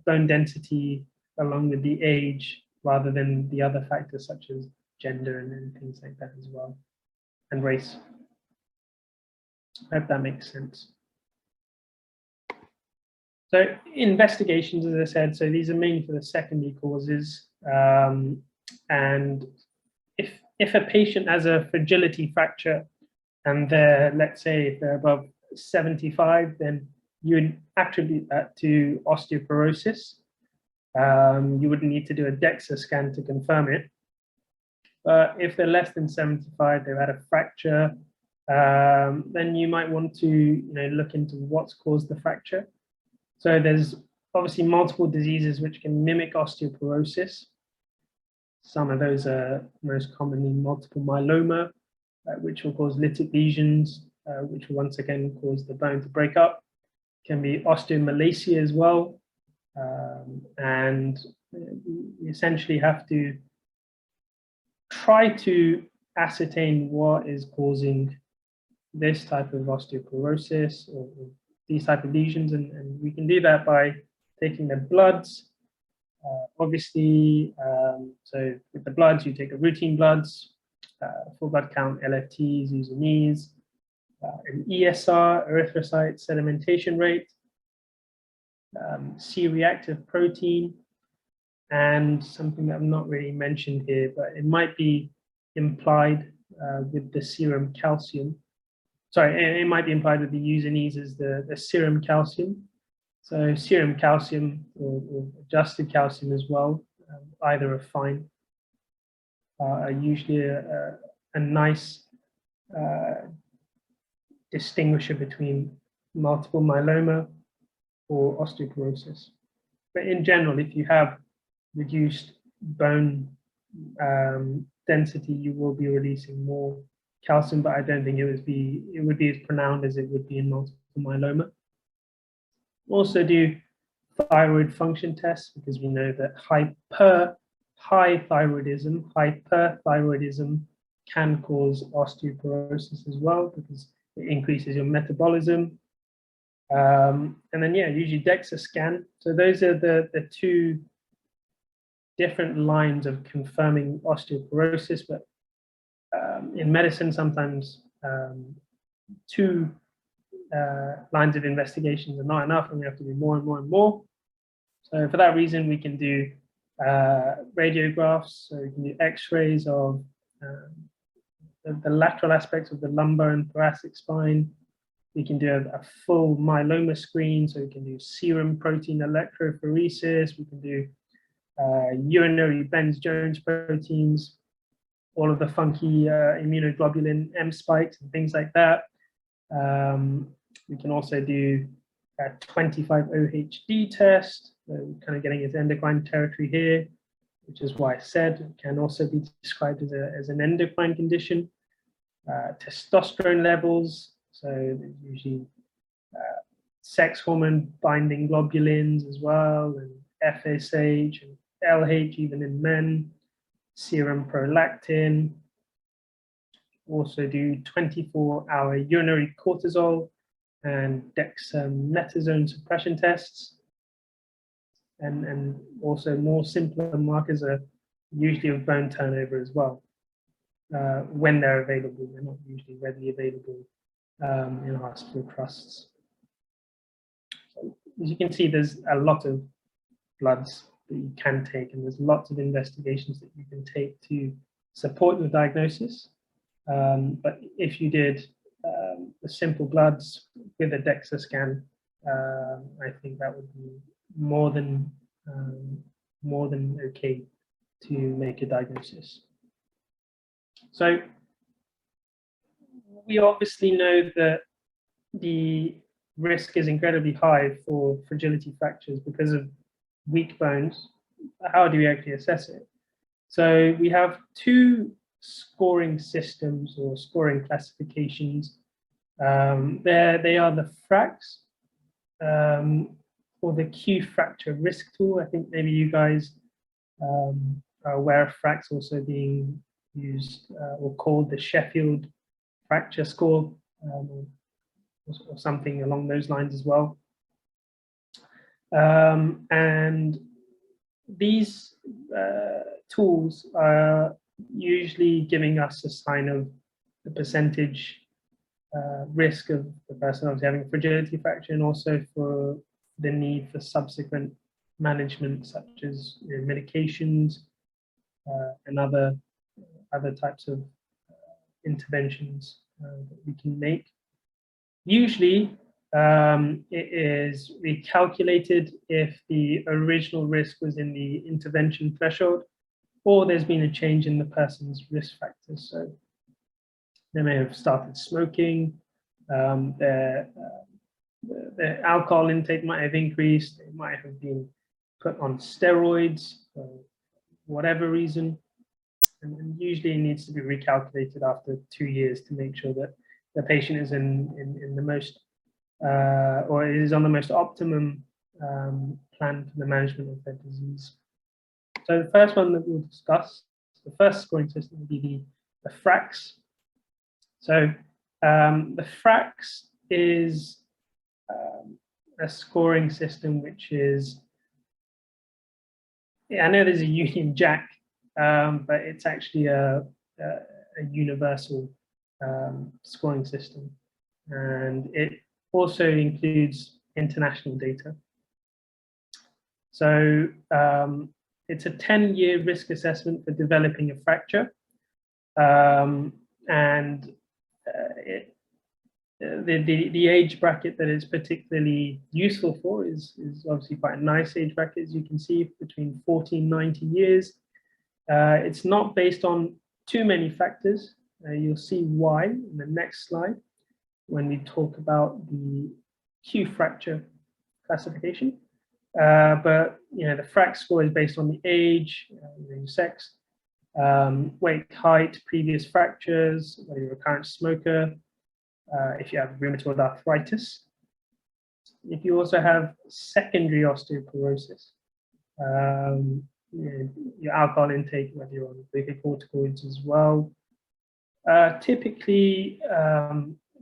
bone density along with the age rather than the other factors such as gender and things like that as well, and race. I hope that makes sense. So investigations, as I said, so these are mainly for the secondary causes. And if a patient has a fragility fracture and let's say if they're above 75, then you would attribute that to osteoporosis. You wouldn't need to do a DEXA scan to confirm it. But if they're less than 75, they've had a fracture, then you might want to look into what's caused the fracture. So there's obviously multiple diseases which can mimic osteoporosis. Some of those are most commonly multiple myeloma, which will cause lytic lesions, which will once again cause the bone to break up. Can be osteomalacia as well. And we essentially have to try to ascertain what is causing this type of osteoporosis or these type of lesions, and we can do that by taking the bloods. Obviously, so with the bloods, you take a routine bloods, full blood count, LFTs, using these, an ESR, erythrocyte sedimentation rate, C-reactive protein, and something that I've not really mentioned here, but it might be implied with the serum calcium. Sorry, it might be implied with the usinase as the serum calcium. So serum calcium or adjusted calcium as well, either are fine, are usually a nice distinguisher between multiple myeloma or osteoporosis. But in general, if you have reduced bone density, you will be releasing more calcium, but I don't think it would be as pronounced as it would be in multiple myeloma. Also do thyroid function tests, because we know that hyperthyroidism can cause osteoporosis as well, because it increases your metabolism. And then usually DEXA scan. So those are the two different lines of confirming osteoporosis, but in medicine, sometimes two lines of investigations are not enough, and we have to do more and more and more. So for that reason, we can do radiographs, so we can do x-rays of the lateral aspects of the lumbar and thoracic spine. We can do a full myeloma screen, so we can do serum protein electrophoresis, we can do urinary Benz-Jones proteins, all of the funky immunoglobulin M spikes and things like that. We can also do a 25-OHD test, so kind of getting into endocrine territory here, which is why I said it can also be described as an endocrine condition. Testosterone levels, so there's usually sex hormone binding globulins as well, and FSH and LH even in men, serum prolactin. Also do 24-hour urinary cortisol and dexamethasone suppression tests. And also more simpler markers are usually of bone turnover as well. When they're available, they're not usually readily available in hospital trusts. So as you can see, there's a lot of bloods that you can take, and there's lots of investigations that you can take to support your diagnosis. But if you did the simple bloods with a DEXA scan, I think that would be more than okay to make a diagnosis. So we obviously know that the risk is incredibly high for fragility fractures because of weak bones. How do we actually assess it? So we have two scoring systems or scoring classifications. They are the FRAX or the Q fracture risk tool. I think maybe you guys are aware of FRAX also being used or called the Sheffield fracture score, or something along those lines as well. And these tools are usually giving us a sign of the percentage risk of the person obviously having fragility fracture, and also for the need for subsequent management, such as medications and other types of interventions that we can make. Usually, it is recalculated if the original risk was in the intervention threshold, or there's been a change in the person's risk factors. So they may have started smoking, their alcohol intake might have increased, they might have been put on steroids for whatever reason. And usually it needs to be recalculated after 2 years to make sure that the patient is in the most, or is on the most optimum plan for the management of their disease. So the first one that we'll discuss, the first scoring system will be the FRAX. So the FRAX is a scoring system which is, I know there's a Union Jack, but it's actually a universal scoring system, and it also includes international data. So it's a 10-year risk assessment for developing a fracture, and the age bracket that it's particularly useful for is obviously quite a nice age bracket, as you can see, between 40 and 90 years. It's not based on too many factors. You'll see why in the next slide when we talk about the Q fracture classification. But the FRAX score is based on the age, your sex, weight, height, previous fractures, whether you're a current smoker, if you have rheumatoid arthritis, if you also have secondary osteoporosis, your alcohol intake, whether you're on glucocorticoids as well. Typically,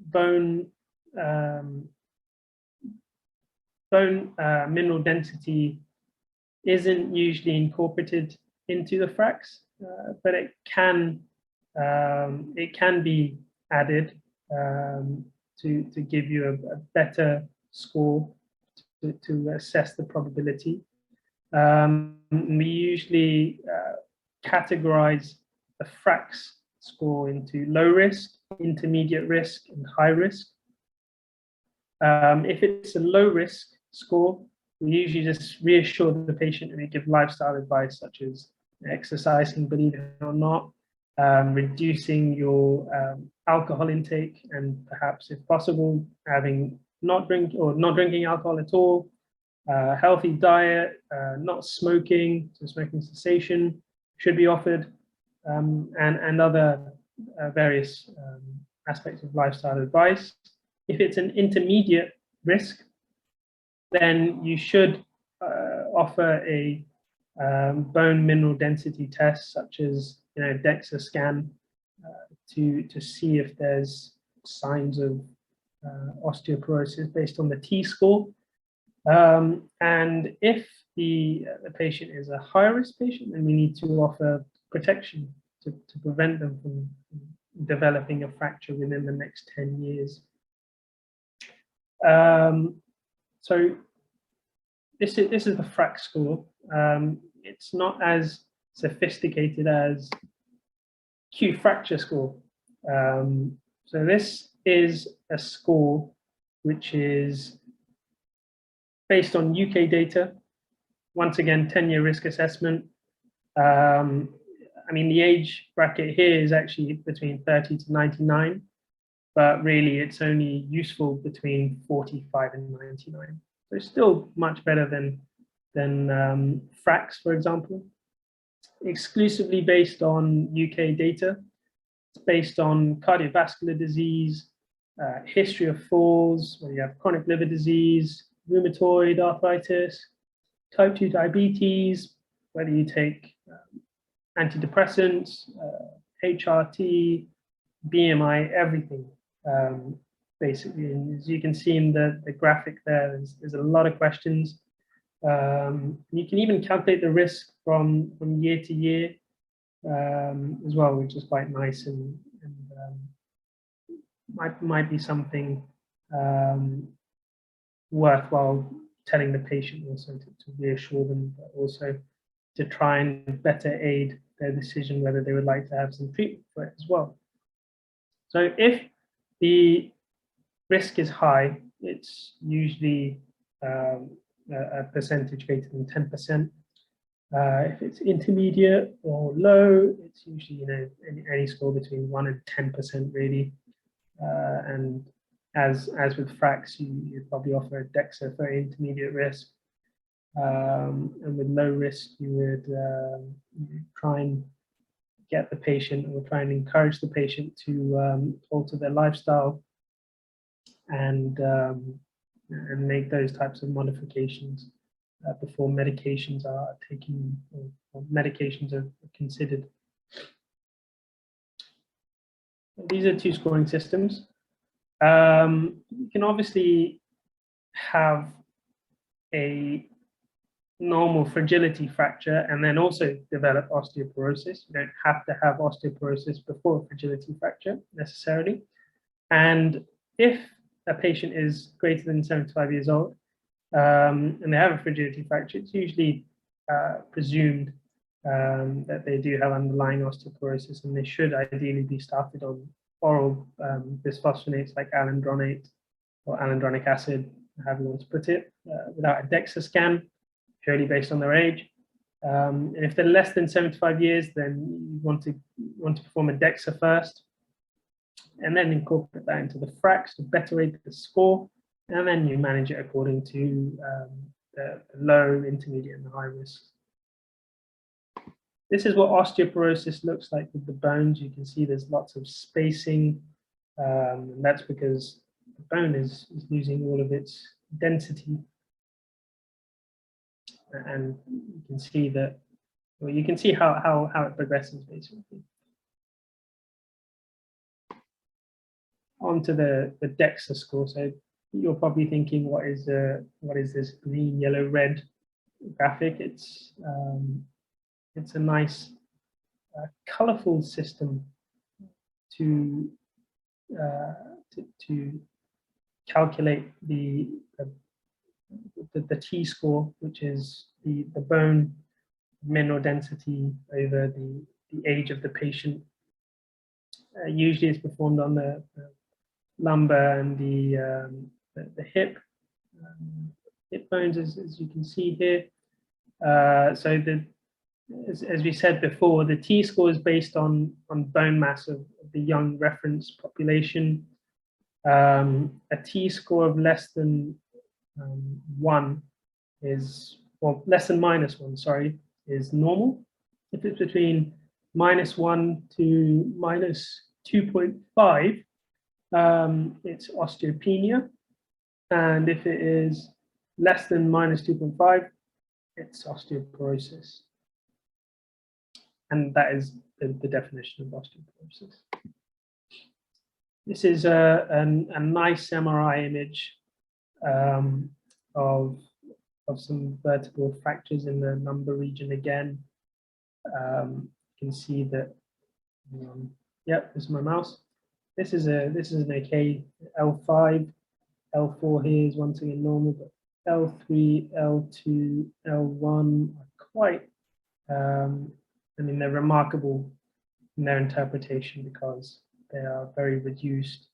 bone mineral density isn't usually incorporated into the FRAX, but it can be added to give you a better score to assess the probability. We usually categorize the FRAX score into low risk, intermediate risk, and high risk. If it's a low risk score, we usually just reassure the patient and we give lifestyle advice such as exercising, believe it or not, reducing your alcohol intake, and perhaps, if possible, not drinking alcohol at all, healthy diet, not smoking, so smoking cessation should be offered, and other various aspects of lifestyle advice. If it's an intermediate risk, then you should offer a bone mineral density test, such as DEXA scan, to see if there's signs of osteoporosis based on the T-score. And if the patient is a high-risk patient, then we need to offer protection to prevent them from developing a fracture within the next 10 years. So this is the FRAX score. It's not as sophisticated as Q fracture score. So this is a score which is based on UK data. Once again, 10-year risk assessment. I mean, the age bracket here is actually between 30 to 99, but really it's only useful between 45 and 99. So it's still much better than FRAX, for example. Exclusively based on UK data. It's based on cardiovascular disease, history of falls, whether you have chronic liver disease, rheumatoid arthritis, type 2 diabetes, whether you take antidepressants, HRT, BMI, everything, basically. And as you can see in the graphic there, there's a lot of questions. You can even calculate the risk from year to year as well, which is quite nice, and might be something worthwhile telling the patient also to reassure them, but also to try and better aid their decision whether they would like to have some treatment for it as well. So if the risk is high, it's usually a percentage greater than 10%. If it's intermediate or low, it's usually any score between 1 and 10% really. And as with FRAX, you'd probably offer a DEXA for intermediate risk. And with low risk, you would try and get the patient, or try and encourage the patient to alter their lifestyle and make those types of modifications before medications are taken, or medications are considered. These are two scoring systems. You can obviously have a normal fragility fracture and then also develop osteoporosis. You don't have to have osteoporosis before a fragility fracture necessarily. And if a patient is greater than 75 years old and they have a fragility fracture, it's usually presumed that they do have underlying osteoporosis, and they should ideally be started on oral bisphosphonates like alendronate or alendronic acid, however you want to put it, without a DEXA scan, purely based on their age. And if they're less than 75 years, then you want to perform a DEXA first, and then incorporate that into the FRAX to better aid the score, and then you manage it according to the low, intermediate, and high risk. This is what osteoporosis looks like with the bones. You can see there's lots of spacing, and that's because the bone is losing all of its density. And you can see that, well, you can see how it progresses basically. Onto the DEXA score. So you're probably thinking, what is this green, yellow, red graphic? It's a nice, colorful system to calculate the the T-score, which is the bone mineral density over the age of the patient. Usually it's performed on the lumbar and the hip bones, as you can see here. So as we said before, the T-score is based on bone mass of the young reference population. A T-score of less than 1 is, well, less than -1, sorry, is normal. If it's between -1 to -2.5, it's osteopenia. And if it is less than -2.5, it's osteoporosis. And that is the definition of osteoporosis. This is a nice MRI image of some vertebral fractures in the lumbar region again. You can see that, yep, this is my mouse. This is an okay L5, L4 here is once again normal, but L3, L2, L1 are quite, I mean, they're remarkable in their interpretation because they are very reduced.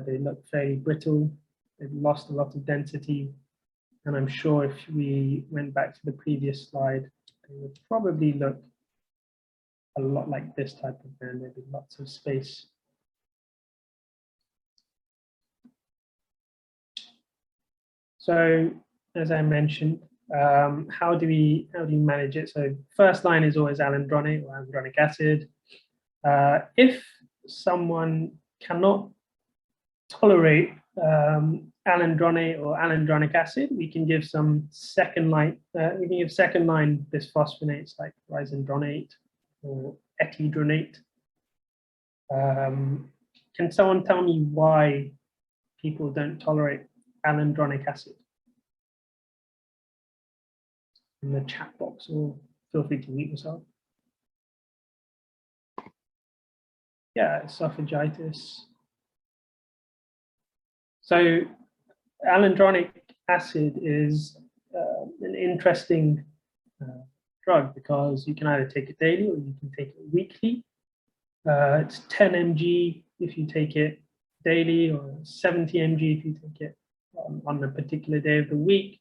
They look fairly brittle. They've lost a lot of density. And I'm sure if we went back to the previous slide, they would probably look a lot like this type of bone. There'd be lots of space. So, as I mentioned, how do you manage it? So, first line is always alendronate or alendronic acid. If someone cannot tolerate alendronate or alendronic acid, we can give some second line bisphosphonates like risendronate or etidronate. Can someone tell me why people don't tolerate alendronic acid? In the chat box, or feel free to mute yourself. Yeah, esophagitis. So alendronic acid is an interesting drug because you can either take it daily or you can take it weekly. It's 10 mg if you take it daily, or 70 mg if you take it on a particular day of the week.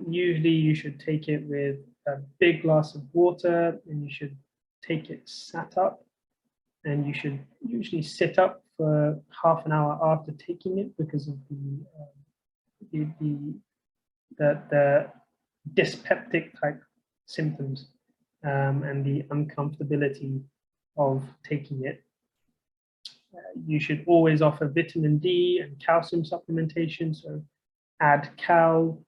Usually you should take it with a big glass of water, and you should take it sat up, and you should usually sit up for half an hour after taking it because of the dyspeptic type symptoms and the uncomfortability of taking it. You should always offer vitamin D and calcium supplementation, so add cal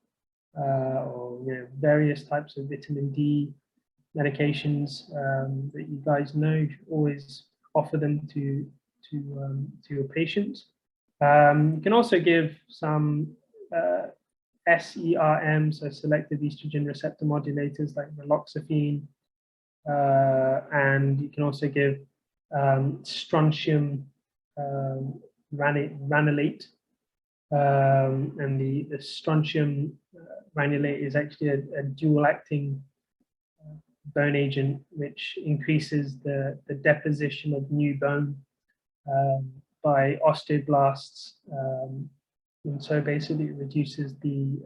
or various types of vitamin D medications that you guys know. You should always offer them to your patients. You can also give some SERM, so selective estrogen receptor modulators like meloxifene, and you can also give strontium ranulate, and the strontium ranulate is actually a dual-acting bone agent which increases the deposition of new bone by osteoblasts, and so basically it reduces the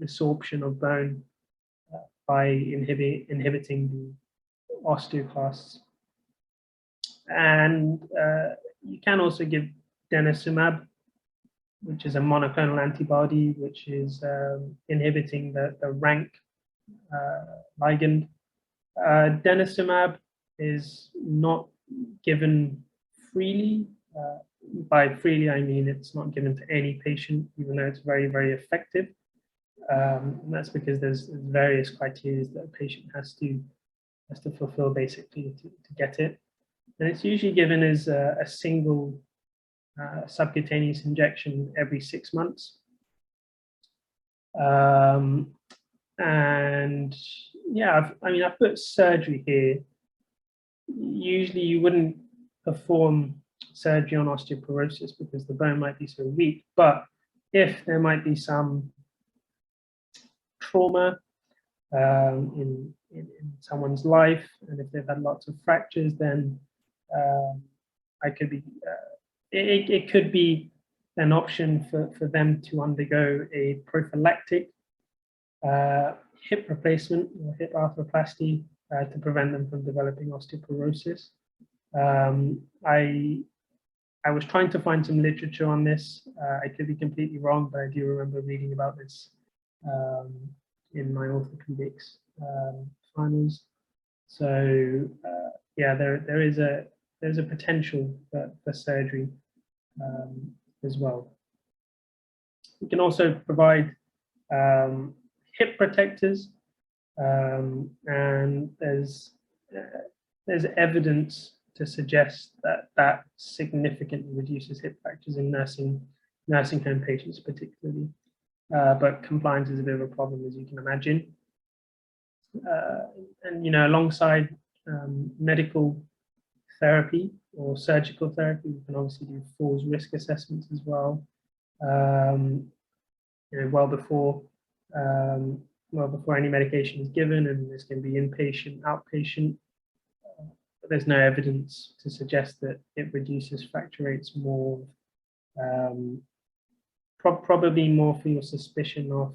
resorption of bone by inhibiting the osteoclasts. And you can also give denosumab, which is a monoclonal antibody, which is inhibiting the rank ligand. Denosumab is not given freely. By freely, I mean it's not given to any patient, even though it's very, very effective. And that's because there's various criteria that a patient has to fulfill basically to get it. And it's usually given as a single subcutaneous injection every 6 months. And yeah, I've put surgery here. Usually you wouldn't perform surgery on osteoporosis because the bone might be so weak, but if there might be some trauma in someone's life, and if they've had lots of fractures, then I could be. It could be an option for them to undergo a prophylactic hip replacement or hip arthroplasty to prevent them from developing osteoporosis. I was trying to find some literature on this. I could be completely wrong, but I do remember reading about this in my orthopedics finals. So yeah, there's a potential for surgery as well. We can also provide hip protectors, and there's evidence to suggest that significantly reduces hip fractures in nursing home patients particularly. But compliance is a bit of a problem, as you can imagine. And alongside medical therapy or surgical therapy, we can obviously do falls risk assessments as well. Well before any medication is given, and this can be inpatient, outpatient. But there's no evidence to suggest that it reduces fracture rates more. Probably more for your suspicion of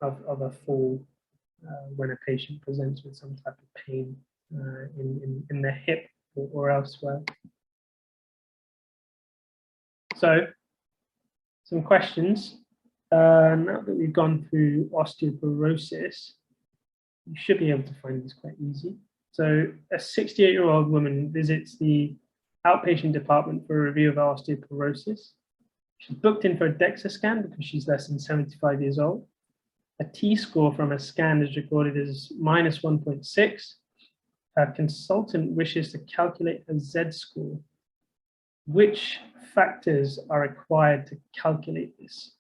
a fall when a patient presents with some type of pain in the hip or elsewhere. So, some questions. Now that we've gone through osteoporosis, you should be able to find this quite easy. So, a 68-year-old woman visits the outpatient department for a review of osteoporosis. She's booked in for a DEXA scan because she's less than 75 years old. A T-score from a scan is recorded as -1.6. Her consultant wishes to calculate her Z-score. Which factors are required to calculate this?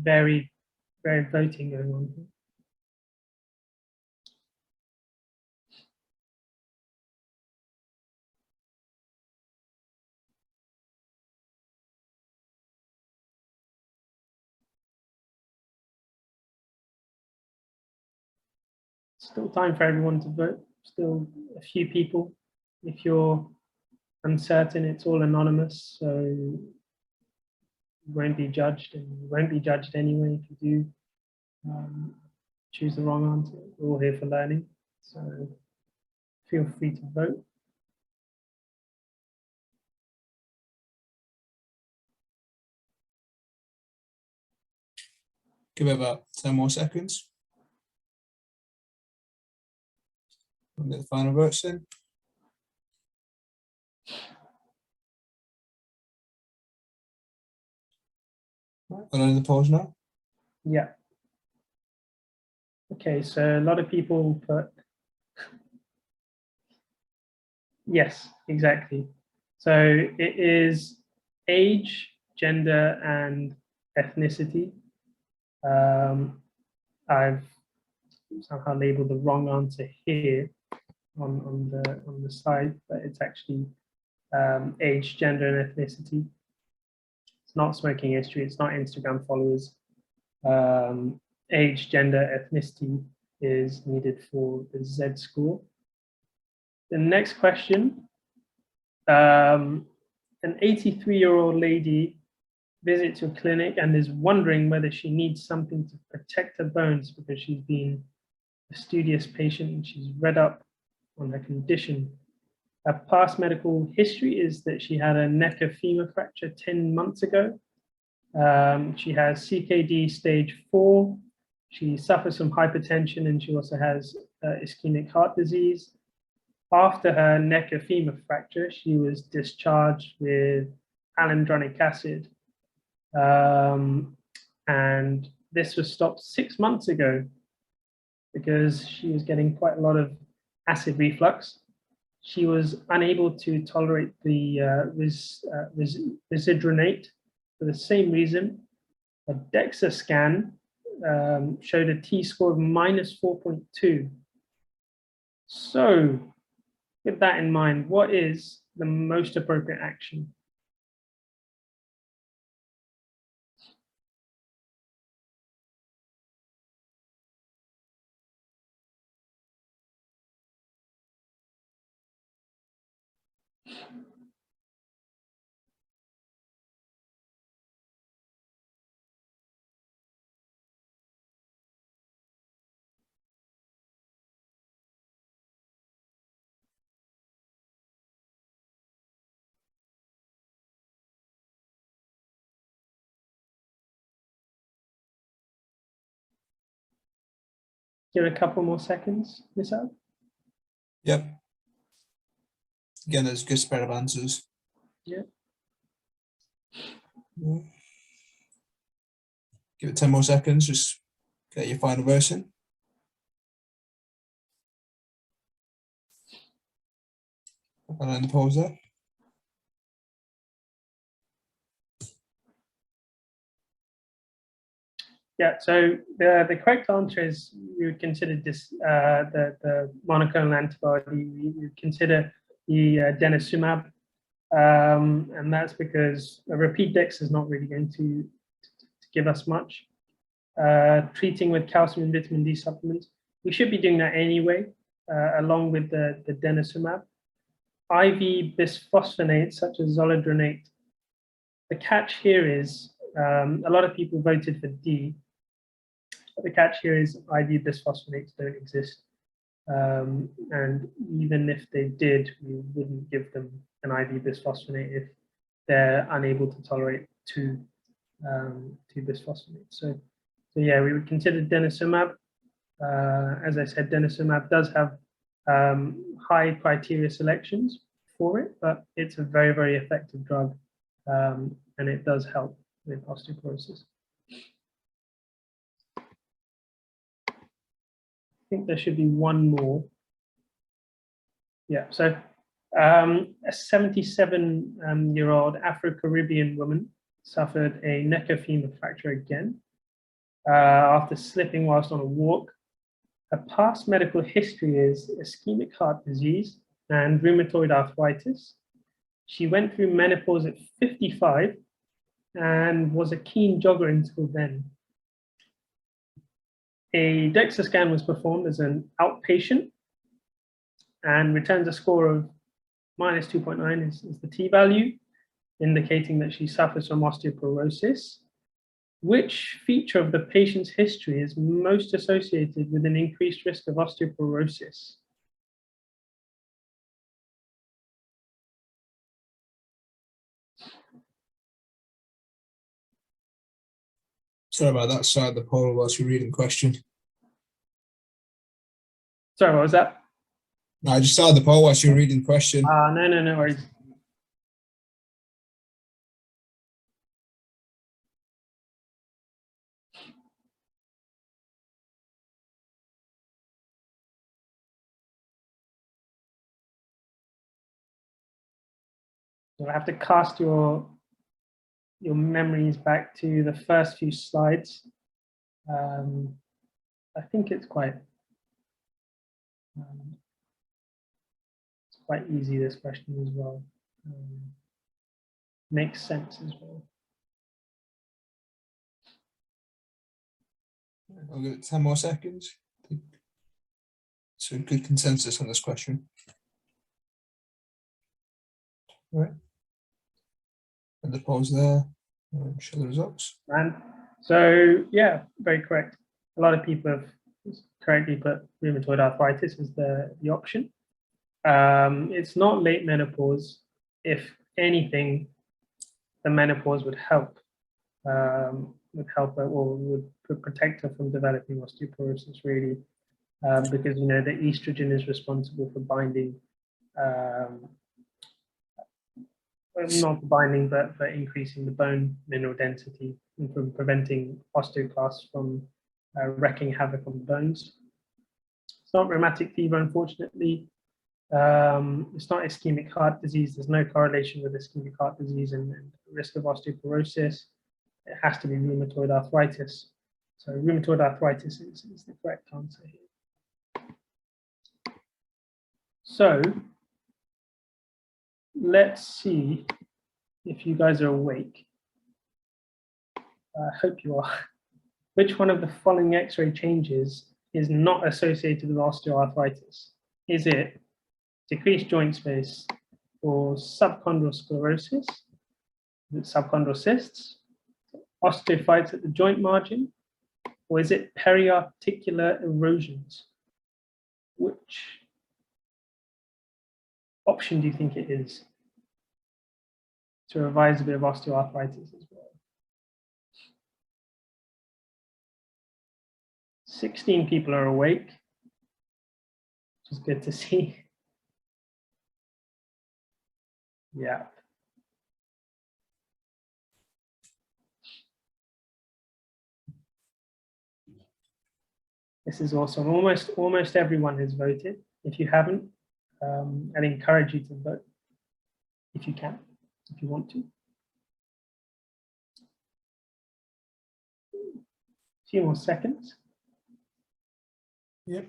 Very, very voting going on here. Still time for everyone to vote. Still a few people. If you're uncertain, it's all anonymous, so you won't be judged, and you won't be judged anyway if you do choose the wrong answer. We're all here for learning, so feel free to vote. Give it about 10 more seconds. We'll get the final votes in. Right, going on the polls now. Yeah. Okay, so a lot of people put yes, exactly. So it is age, gender, and ethnicity. I've somehow labeled the wrong answer here on the slide, but it's actually age, gender, and ethnicity. It's not smoking history. It's not Instagram followers. Age, gender, ethnicity is needed for the Z score. The next question, an 83-year-old lady visits your clinic and is wondering whether she needs something to protect her bones because she's been a studious patient and she's read up on her condition. Her past medical history is that she had a neck of femur fracture 10 months ago. She has CKD stage 4. She suffers from hypertension, and she also has ischemic heart disease. After her neck of femur fracture, she was discharged with alendronic acid. And this was stopped 6 months ago. because she was getting quite a lot of acid reflux. She was unable to tolerate the residronate for the same reason. A DEXA scan showed a T-score of -4.2. So, with that in mind, what is the most appropriate action? Give it a couple more seconds, Miss Ab. Yep. Again, there's a good spread of answers. Yeah. Yeah. Give it 10 more seconds, just get your final version. And then the pause there. Yeah, so the correct answer is we would consider this the monoclonal antibody. We would consider the denosumab, and that's because a repeat dex is not really going to give us much. Treating with calcium and vitamin D supplements, we should be doing that anyway, along with the denosumab. IV bisphosphonates such as zoledronate. The catch here is a lot of people voted for D. But the catch here is IV bisphosphonates don't exist. And even if they did, we wouldn't give them an IV bisphosphonate if they're unable to tolerate two bisphosphonates. So yeah, we would consider denosumab. As I said, denosumab does have high criteria selections for it, but it's a very, very effective drug, and it does help with osteoporosis. I think there should be one more. Yeah, so a 77-year-old Afro-Caribbean woman suffered a neck of femur fracture again after slipping whilst on a walk. Her past medical history is ischemic heart disease and rheumatoid arthritis. She went through menopause at 55 and was a keen jogger until then. A DEXA scan was performed as an outpatient and returns a score of -2.9 is the t-value, indicating that she suffers from osteoporosis. Which feature of the patient's history is most associated with an increased risk of osteoporosis? Sorry about that, side the poll whilst you're reading question. Sorry, what was that? No, I just started the poll whilst you're reading question. No worries. You'll have to cast your memories back to the first few slides. I think it's quite easy, this question as well. Makes sense as well. I'll give it 10 more seconds. So good consensus on this question. All right. And the pause there. Show the results. And so, yeah, very correct. A lot of people have correctly put rheumatoid arthritis as the option. It's not late menopause. If anything, the menopause would help, or would protect her from developing osteoporosis, really, because you know the estrogen is responsible for binding, not binding, but for increasing the bone mineral density and from preventing osteoclasts from wreaking havoc on the bones. It's not rheumatic fever, unfortunately. It's not ischemic heart disease. There's no correlation with ischemic heart disease and risk of osteoporosis. It has to be rheumatoid arthritis. So rheumatoid arthritis is the correct answer here. So let's see if you guys are awake. I hope you are. Which one of the following X-ray changes is not associated with osteoarthritis? Is it decreased joint space or subchondral sclerosis, subchondral cysts, osteophytes at the joint margin, or is it periarticular erosions? Which option do you think it is? To revise a bit of osteoarthritis as well. 16 people are awake, which is good to see. Yeah. This is awesome. Almost everyone has voted. If you haven't, I'd encourage you to vote if you can, if you want to. A few more seconds. Yep.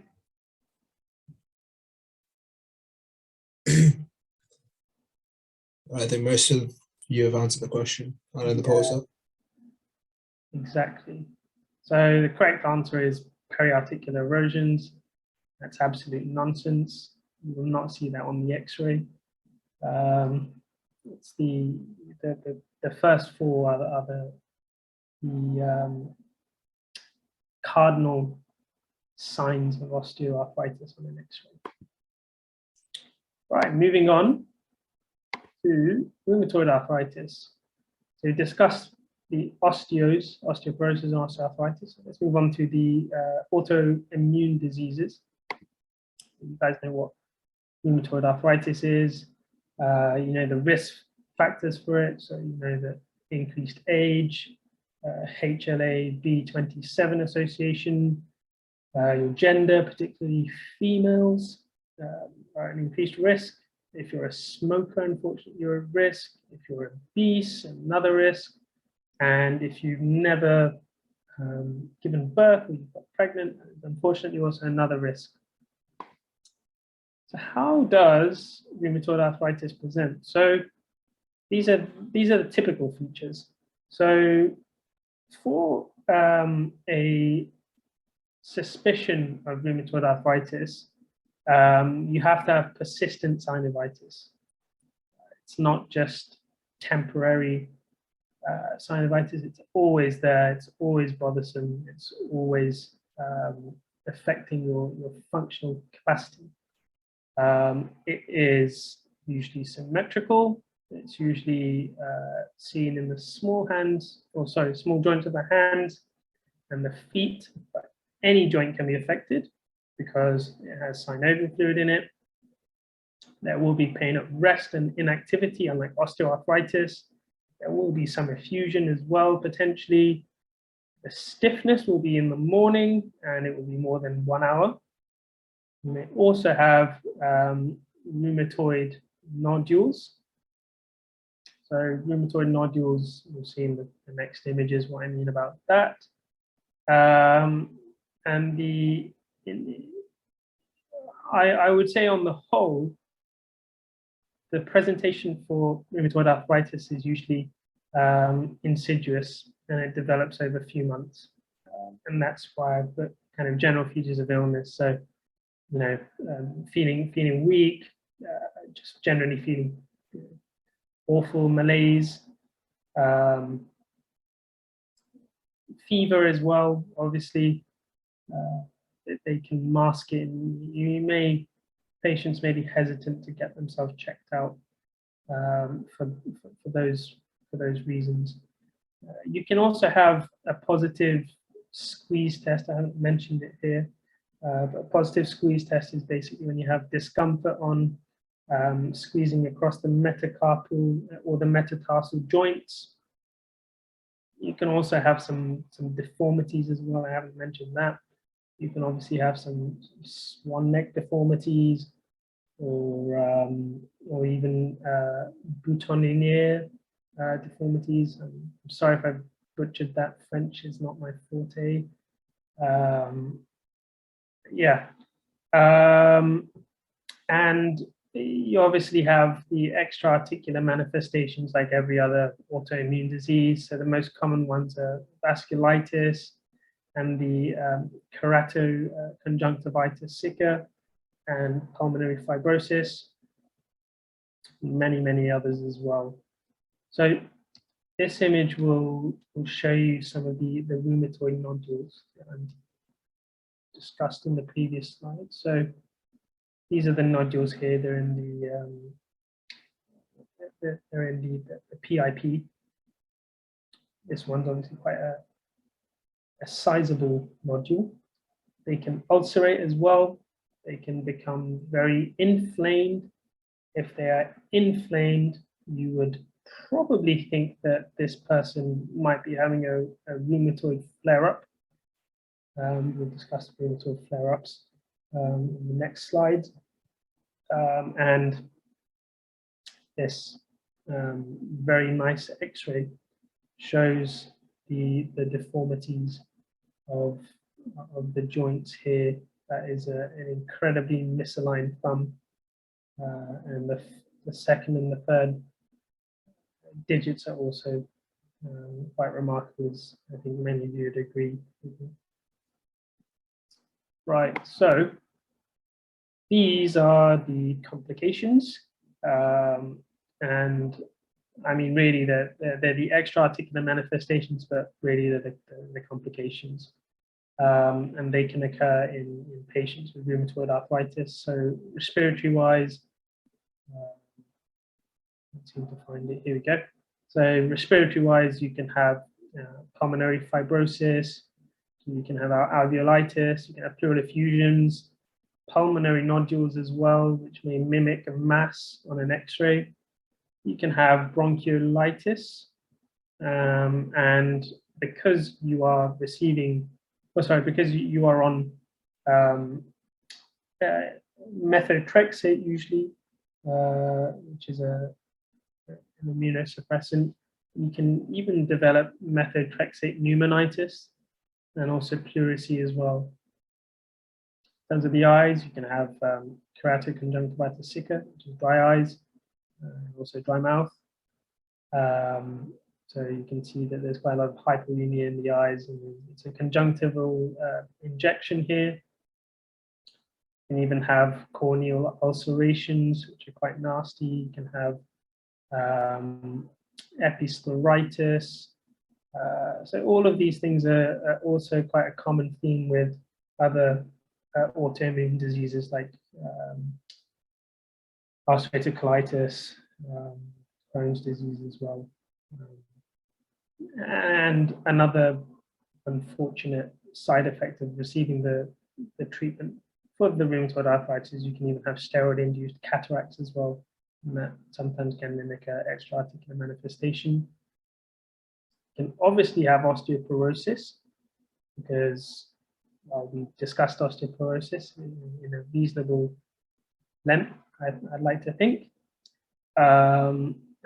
I think most of you have answered the question on the poster. Exactly. So the correct answer is periarticular erosions. That's absolute nonsense. You will not see that on the X-ray. It's the first four are the cardinal signs of osteoarthritis on an X-ray. Right, moving on to rheumatoid arthritis. So we discussed the osteoporosis and osteoarthritis. Let's move on to the autoimmune diseases. You guys know what rheumatoid arthritis is. You know the risk factors for it. So you know the increased age, HLA-B27 association, your gender, particularly females, are an increased risk. If you're a smoker, unfortunately, you're at risk. If you're obese, another risk. And if you've never given birth or you've got pregnant, unfortunately, also another risk. So how does rheumatoid arthritis present? So these are the typical features. So for a suspicion of rheumatoid arthritis, you have to have persistent synovitis. It's not just temporary synovitis, it's always there, it's always bothersome, it's always affecting your functional capacity. It is usually symmetrical. It's usually seen in the small joints of the hands and the feet, but any joint can be affected because it has synovial fluid in it. There will be pain at rest and inactivity, unlike osteoarthritis. There will be some effusion as well, potentially. The stiffness will be in the morning and it will be more than 1 hour. You may also have rheumatoid nodules. So rheumatoid nodules, you'll see in the next images what I mean about that. And I would say on the whole, the presentation for rheumatoid arthritis is usually insidious and it develops over a few months. And that's why I've put kind of general features of illness. So, you know, feeling weak, just generally feeling awful, malaise, fever as well, obviously. They can mask it. Patients may be hesitant to get themselves checked out for those reasons. You can also have a positive squeeze test. I haven't mentioned it here, but a positive squeeze test is basically when you have discomfort on squeezing across the metacarpal or the metatarsal joints. You can also have some deformities as well. I haven't mentioned that. You can obviously have some swan neck deformities, or even boutonniere deformities. I'm sorry if I butchered that. French is not my forte. Yeah. And you obviously have the extra-articular manifestations like every other autoimmune disease. So the most common ones are vasculitis and the keratoconjunctivitis sicca and pulmonary fibrosis, many others as well. So this image will show you some of the rheumatoid nodules that I discussed in the previous slide. So these are the nodules here. They're in the PIP. This one's obviously quite a sizable nodule. They can ulcerate as well. They can become very inflamed. If they are inflamed, you would probably think that this person might be having a rheumatoid flare-up. We'll discuss rheumatoid flare-ups in the next slide. And this very nice X-ray shows the deformities of the joints here. That is an incredibly misaligned thumb, and the second and the third digits are also quite remarkable, as I think many of you would agree. Right, so these are the complications, and I mean, really, they're the extra-articular manifestations, but really they're the complications. And they can occur in patients with rheumatoid arthritis. So respiratory-wise, let's see to find it. Here we go. So respiratory-wise, you can have pulmonary fibrosis, you can have alveolitis, you can have pleural effusions, pulmonary nodules as well, which may mimic a mass on an X-ray. You can have bronchiolitis, and because you are receiving, because you are on methotrexate usually, which is an immunosuppressant, you can even develop methotrexate pneumonitis and also pleurisy as well. In terms of the eyes, you can have keratoconjunctivitis sicca, which is dry eyes, also dry mouth. So you can see that there's quite a lot of hyperemia in the eyes, and it's a conjunctival injection here. You can even have corneal ulcerations, which are quite nasty. You can have episcleritis. So all of these things are also quite a common theme with other autoimmune diseases like ulcerative colitis, Crohn's disease as well. And another unfortunate side effect of receiving the treatment for the rheumatoid arthritis is you can even have steroid-induced cataracts as well, and that sometimes can mimic an extra-articular manifestation. You can obviously have osteoporosis because we discussed osteoporosis in a reasonable length, I'd like to think.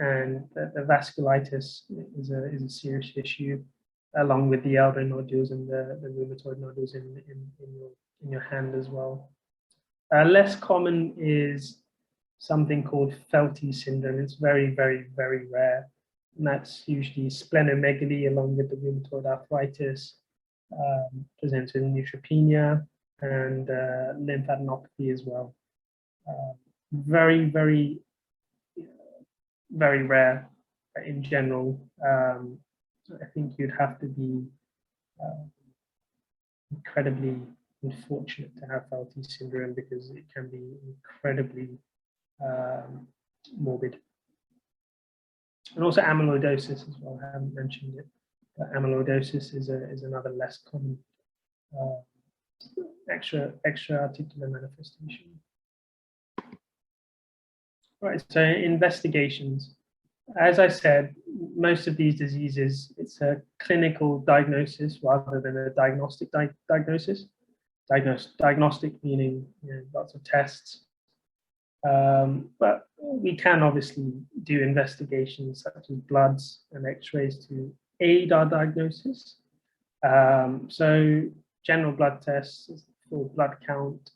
And the vasculitis is a serious issue, along with the elbow nodules and the rheumatoid nodules in your hand as well. Less common is something called Felty syndrome. It's very rare, and that's usually splenomegaly along with the rheumatoid arthritis, presents with neutropenia and lymphadenopathy as well. Very rare in general. I think you'd have to be incredibly unfortunate to have Felty syndrome because it can be incredibly morbid. And also amyloidosis as well. I haven't mentioned it, but amyloidosis is another less common extra-articular manifestation. Right, so investigations. As I said, most of these diseases, it's a clinical diagnosis rather than a diagnostic diagnosis. diagnostic meaning lots of tests. But we can obviously do investigations such as bloods and x-rays to aid our diagnosis. So general blood tests, full blood count,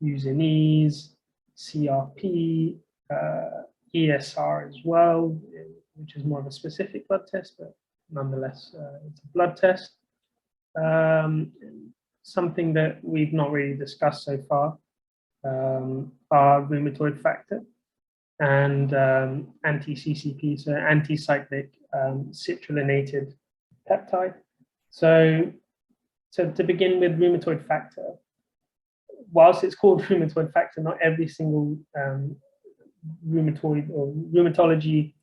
USINEs, CRP, ESR as well, which is more of a specific blood test, but nonetheless, it's a blood test. Something that we've not really discussed so far are rheumatoid factor and anti-CCP, so anti-cyclic citrullonated peptide. So to begin with, rheumatoid factor, whilst it's called rheumatoid factor, not every single rheumatoid or rheumatology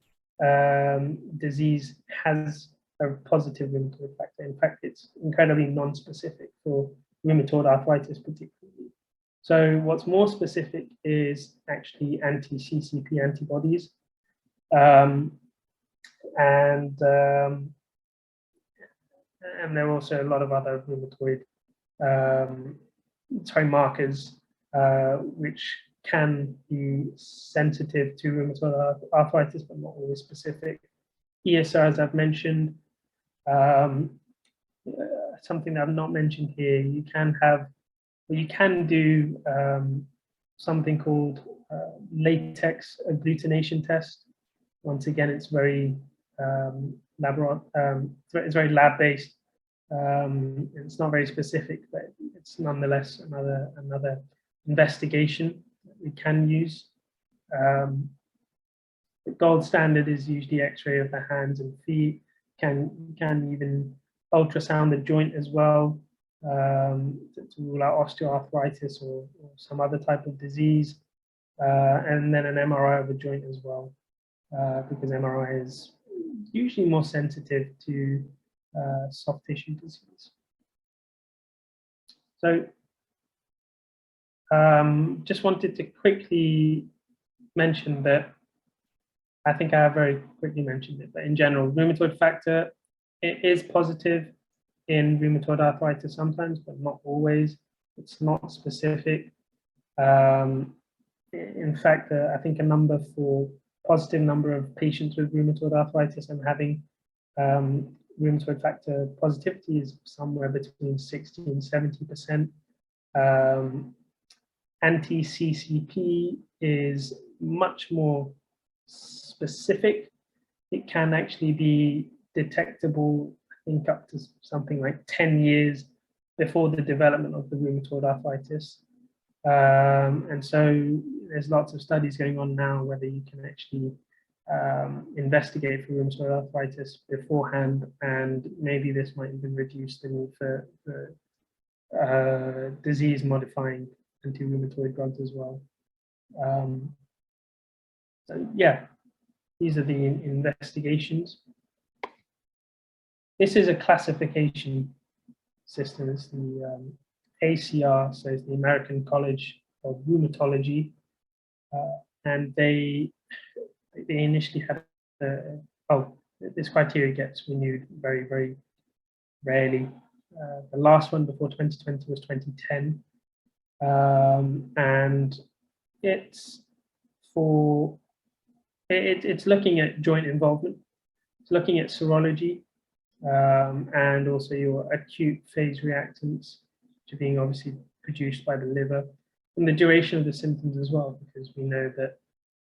disease has a positive rheumatoid factor. In fact, it's incredibly non-specific for rheumatoid arthritis particularly. So what's more specific is actually anti-CCP antibodies. And there are also a lot of other rheumatoid markers which can be sensitive to rheumatoid arthritis, but not always specific. ESR, as I've mentioned, something that I've not mentioned here, you can do something called latex agglutination test. Once again, it's very it's very lab-based. It's not very specific, but it's nonetheless another investigation that we can use. The gold standard is usually X-ray of the hands and feet. Can even ultrasound the joint as well to rule out osteoarthritis or some other type of disease, and then an MRI of the joint as well, because MRI is usually more sensitive to soft tissue disease. So just wanted to quickly mention that, I think I have very quickly mentioned it, but in general, rheumatoid factor, it is positive in rheumatoid arthritis sometimes, but not always. It's not specific. In fact, I think a positive number of patients with rheumatoid arthritis and having rheumatoid factor positivity is somewhere between 60 and 70%. Anti-CCP is much more specific. It can actually be detectable, I think, up to something like 10 years before the development of the rheumatoid arthritis. And so there's lots of studies going on now whether you can actually investigate for rheumatoid arthritis beforehand, and maybe this might even reduce the need for disease-modifying anti-rheumatoid drugs as well. So yeah, these are the investigations. This is a classification system. It's the ACR, so it's the American College of Rheumatology, and they initially had this criteria gets renewed very, very rarely. The last one before 2020 was 2010, and it's looking at joint involvement. It's looking at serology and also your acute phase reactants, which are being obviously produced by the liver, and the duration of the symptoms as well, because we know that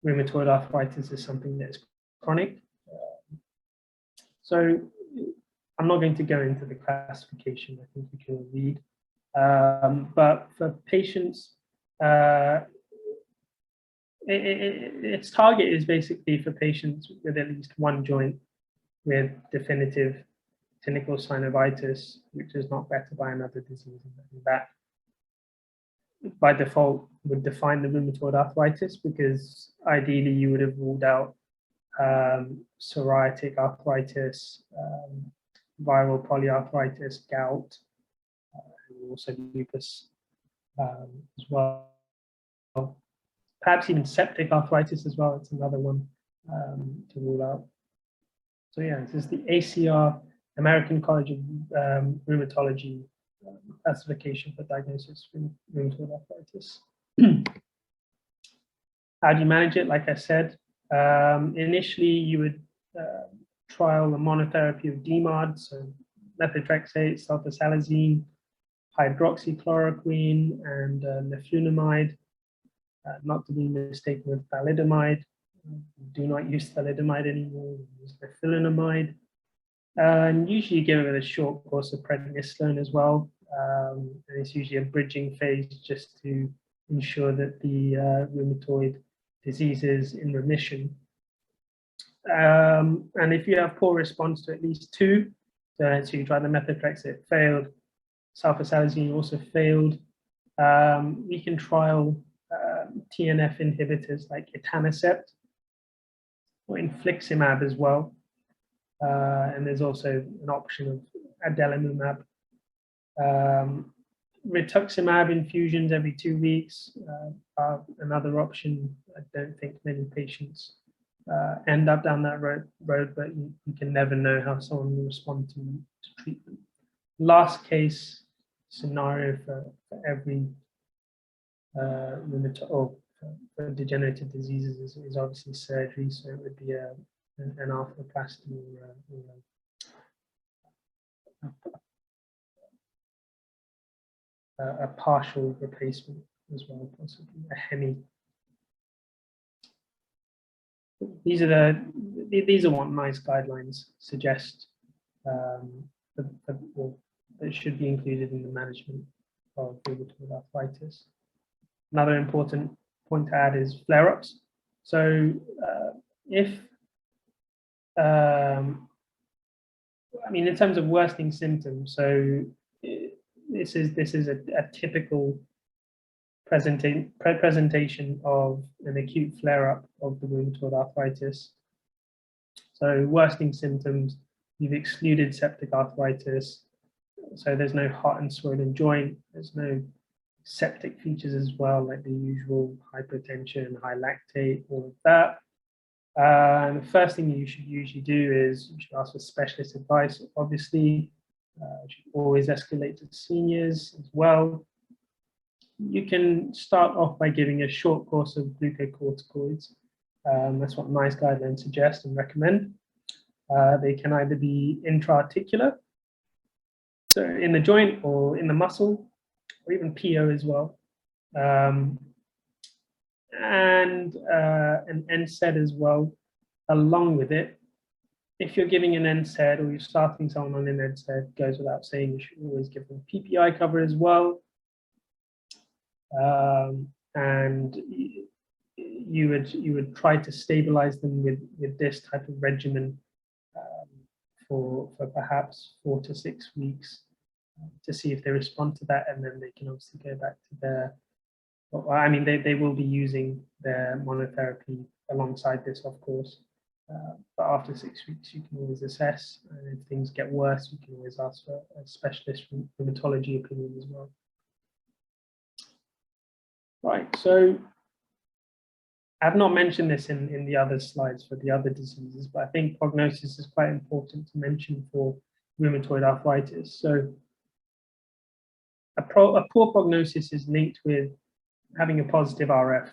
rheumatoid arthritis is something that's chronic. So I'm not going to go into the classification. I think you can read. But for patients, its target is basically for patients with at least one joint with definitive clinical synovitis, which is not better by another disease. And that, by default, would define the rheumatoid arthritis, because ideally you would have ruled out psoriatic arthritis, viral polyarthritis, gout, and also lupus as well. Perhaps even septic arthritis as well. It's another one to rule out. So yeah, this is the ACR, American College of Rheumatology classification for diagnosis of rheumatoid arthritis. How do you manage it? Like I said, initially you would trial a monotherapy of DMARD, so methotrexate, sulfasalazine, hydroxychloroquine, and leflunomide, not to be mistaken with thalidomide. Do not use thalidomide anymore, use leflunomide. And usually you give it a short course of prednisolone as well. And it's usually a bridging phase just to ensure that the rheumatoid disease is in remission. And if you have poor response to at least two, so you try the methotrexate, failed, sulfasalazine also failed, we can trial TNF inhibitors like etanercept or infliximab as well. And there's also an option of adalimumab. Rituximab infusions every 2 weeks are another option. I don't think many patients end up down that road, but you can never know how someone will respond to treatment. Last case scenario for every rheumatoid or for degenerative diseases is obviously surgery, so it would be an arthroplasty or a partial replacement as well, possibly a hemi. These are what NICE guidelines suggest that should be included in the management of rheumatoid arthritis. Another important point to add is flare-ups. So I mean, in terms of worsening symptoms, so this is a typical presentation of an acute flare-up of the rheumatoid arthritis. So worsening symptoms, you've excluded septic arthritis, so there's no hot and swollen joint, there's no septic features as well, like the usual hypertension, high lactate, all of that. And the first thing you should usually do is you should ask for specialist advice. Obviously, you should always escalate to seniors as well. You can start off by giving a short course of glucocorticoids. That's what NICE guidelines suggest and recommend. They can either be intra-articular, so in the joint or in the muscle, or even PO as well. And an NSAID as well, along with it. If you're giving an NSAID or you're starting someone on an NSAID, goes without saying, you should always give them PPI cover as well. And you would try to stabilize them with this type of regimen for perhaps 4 to 6 weeks to see if they respond to that, and then they can obviously go back to their, well, I mean, they will be using their monotherapy alongside this, of course. But after 6 weeks, you can always assess, and if things get worse, you can always ask for a specialist rheumatology opinion as well. Right, so I've not mentioned this in the other slides for the other diseases, but I think prognosis is quite important to mention for rheumatoid arthritis. So a poor prognosis is linked with having a positive RF.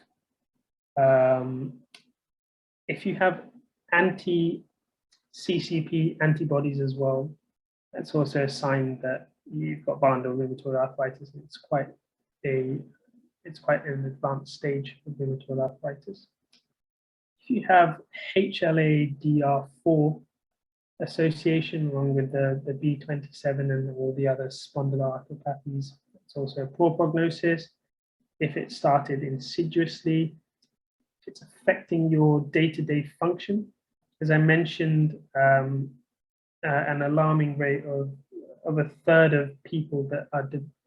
If you have anti-CCP antibodies as well, that's also a sign that you've got bundle rheumatoid arthritis, and it's quite an advanced stage of rheumatoid arthritis. If you have HLA-DR4 association along with the B27 and all the other spondyloarthropathies, it's also a poor prognosis. If it started insidiously, if it's affecting your day-to-day function, as I mentioned, an alarming rate of a third of people that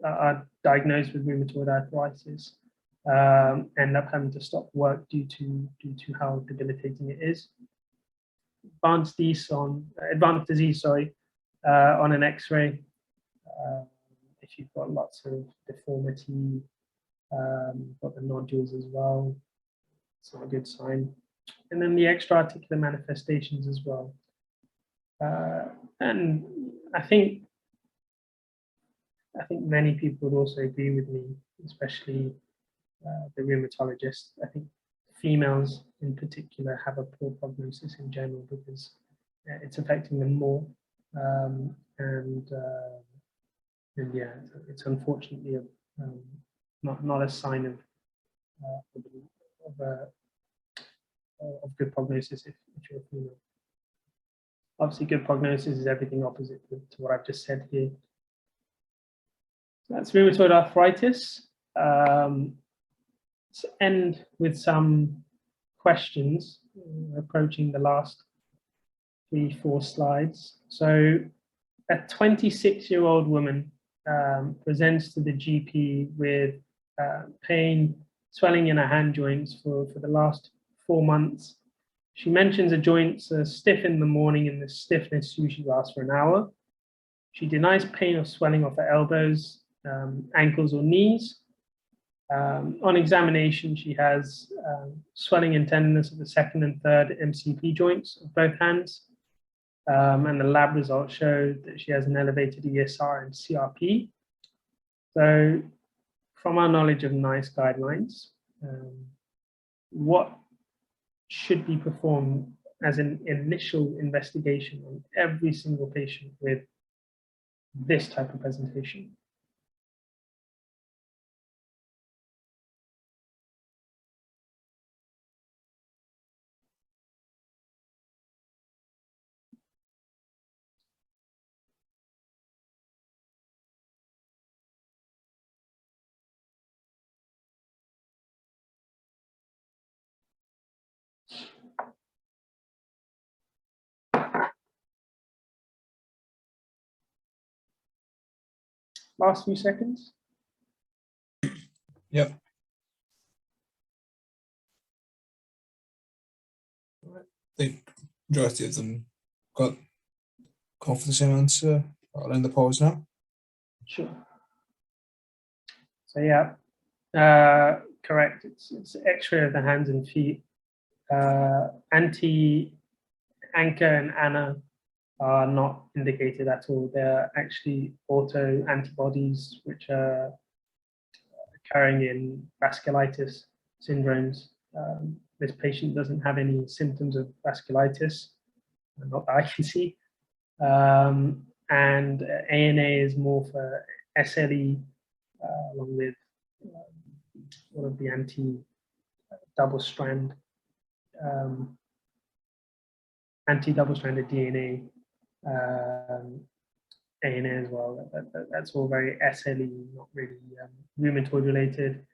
are diagnosed with rheumatoid arthritis end up having to stop work due to how debilitating it is. Advanced disease, on an X-ray. If you've got lots of deformity, got the nodules as well, it's not a good sign. And then the extra-articular manifestations as well. And I think I think many people would also agree with me, especially the rheumatologists. I think females in particular have a poor prognosis in general because it's affecting them more. And yeah, it's unfortunately not a sign of good prognosis if you're a female. Obviously, good prognosis is everything opposite to what I've just said here. That's rheumatoid arthritis. Let's end with some questions, approaching the last 3-4 slides. So a 26-year-old woman presents to the GP with pain, swelling in her hand joints for the last 4 months. She mentions her joints are stiff in the morning and the stiffness usually lasts for an hour. She denies pain or swelling of her elbows, ankles or knees. On examination, she has swelling and tenderness of the second and third MCP joints of both hands. And the lab results show that she has an elevated ESR and CRP. So from our knowledge of NICE guidelines, what should be performed as an initial investigation on every single patient with this type of presentation? Last few seconds. Yep. The majority of them got gone for the same answer. I'll end the pause now. Sure. So yeah, correct. It's X-ray of the hands and feet. Anti-anchor and ANA are not indicated at all. They're actually auto antibodies which are occurring in vasculitis syndromes. This patient doesn't have any symptoms of vasculitis, not that I can see. And ANA is more for SLE, along with one of the anti-double-stranded DNA, ANA as well. That's all very SLE, not really rheumatoid related.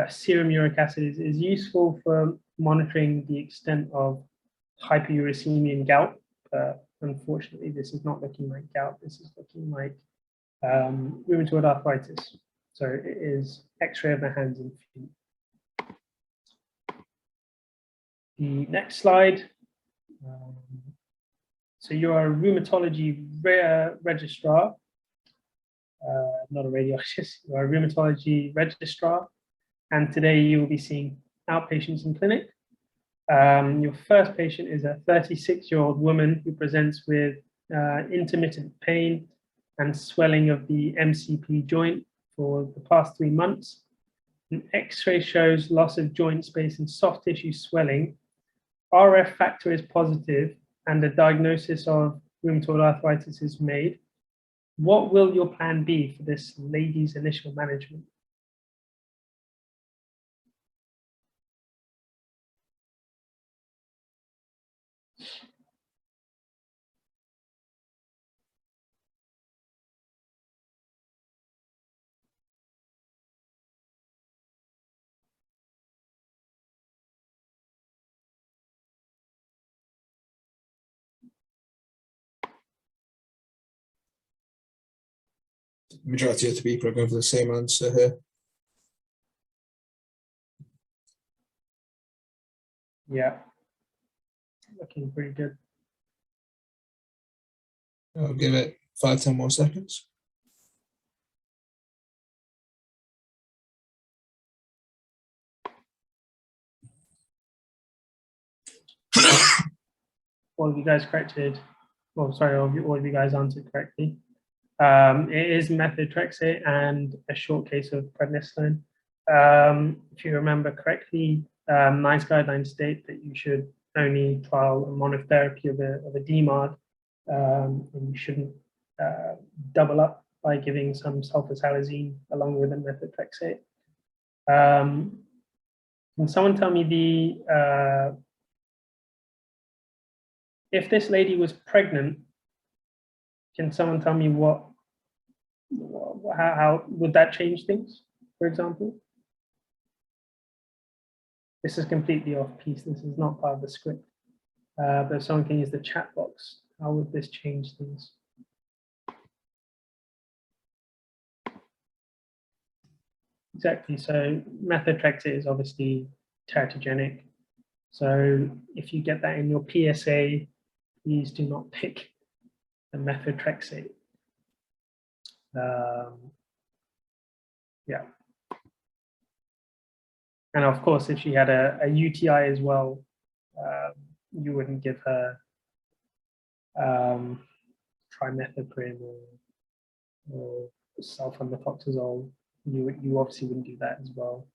Serum uric acid is useful for monitoring the extent of hyperuricemia in gout. Unfortunately, this is not looking like gout. This is looking like rheumatoid arthritis. So it is X-ray of the hands and feet. The next slide. So you are a rheumatology registrar, not a radiologist. You are a rheumatology registrar, and today you will be seeing outpatients in clinic. Your first patient is a 36-year-old woman who presents with intermittent pain and swelling of the MCP joint for the past 3 months. An X-ray shows loss of joint space and soft tissue swelling. RF factor is positive and a diagnosis of rheumatoid arthritis is made. What will your plan be for this lady's initial management? Majority of the people are going for the same answer here. Yeah, looking pretty good. I'll give it 5-10 more seconds. All of you guys corrected. Oh, sorry, all of you guys answered correctly. It is methotrexate and a short case of prednisolone. If you remember correctly, NICE guidelines state that you should only trial a monotherapy of a DMARD, and you shouldn't double up by giving some sulfasalazine along with a methotrexate. Can someone tell me if this lady was pregnant, can someone tell me how would that change things, for example? This is completely off piece. This is not part of the script. But if someone can use the chat box, how would this change things? Exactly. So methotrexate is obviously teratogenic. So if you get that in your PSA, please do not pick the methotrexate. Yeah. And of course, if she had a UTI as well, you wouldn't give her trimethoprim or sulfamethoxazole. You obviously wouldn't do that as well.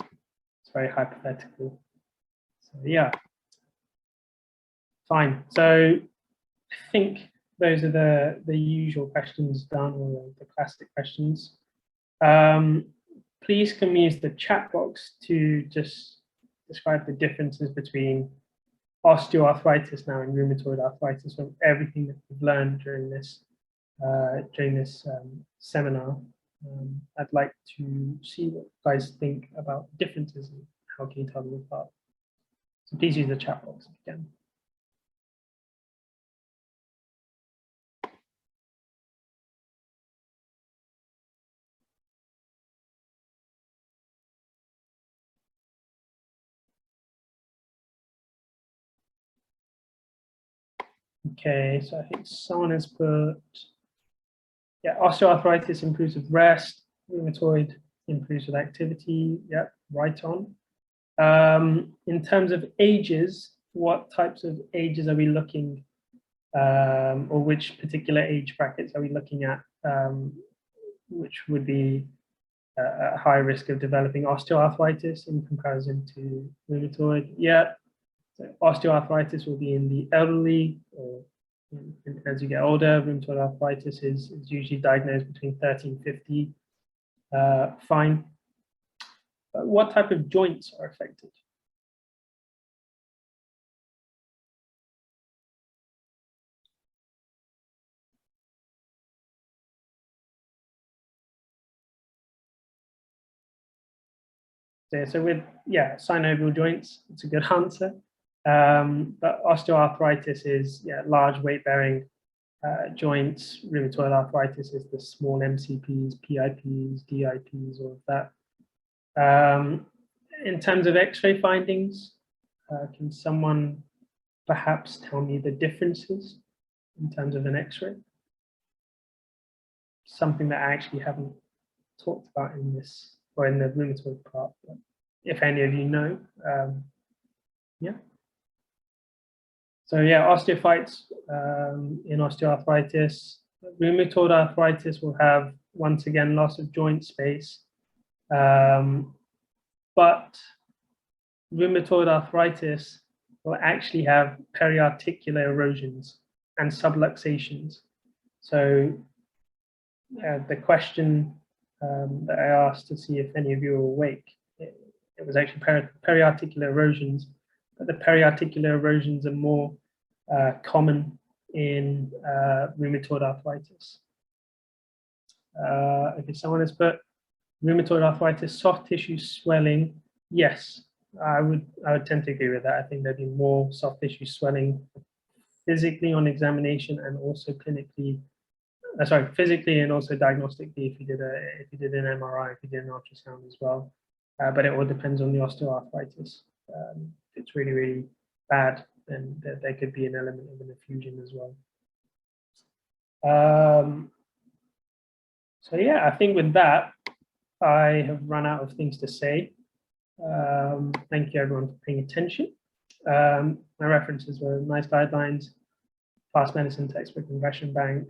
It's very hypothetical. So yeah, fine. So I think those are the usual questions done, or the classic questions. Please can we use the chat box to just describe the differences between osteoarthritis now and rheumatoid arthritis from everything that we've learned during this seminar. I'd like to see what you guys think about differences and how can you tell them apart. So please use the chat box again. Okay, so I think someone has put, yeah, osteoarthritis improves with rest, rheumatoid improves with activity. Yeah, right on. In terms of ages, what types of ages are we looking, or which particular age brackets are we looking at, which would be a high risk of developing osteoarthritis in comparison to rheumatoid? Yeah. So osteoarthritis will be in the elderly, or as you get older. Rheumatoid arthritis is usually diagnosed between 30 and 50. Fine. But what type of joints are affected? So with, yeah, synovial joints, it's a good answer. But osteoarthritis is, yeah, large weight-bearing joints. Rheumatoid arthritis is the small MCPs, PIPs, DIPs, all of that. In terms of X-ray findings, can someone perhaps tell me the differences in terms of an X-ray? Something that I actually haven't talked about in this, or in the rheumatoid part, but if any of you know, yeah. So yeah, osteophytes in osteoarthritis. Rheumatoid arthritis will have, once again, loss of joint space, but rheumatoid arthritis will actually have periarticular erosions and subluxations. So the question that I asked to see if any of you were awake, it was actually periarticular erosions, but the periarticular erosions are more common in rheumatoid arthritis. If someone has put rheumatoid arthritis, soft tissue swelling, yes, I would tend to agree with that. I think there'd be more soft tissue swelling physically on examination, and also clinically. Physically and also diagnostically if you did an MRI, if you did an ultrasound as well. But it all depends on the osteoarthritis. If it's really, really bad, then there could be an element of an effusion as well. So yeah, I think with that, I have run out of things to say. Thank you everyone for paying attention. My references were NICE guidelines, Fast Medicine Textbook and Ration Bank,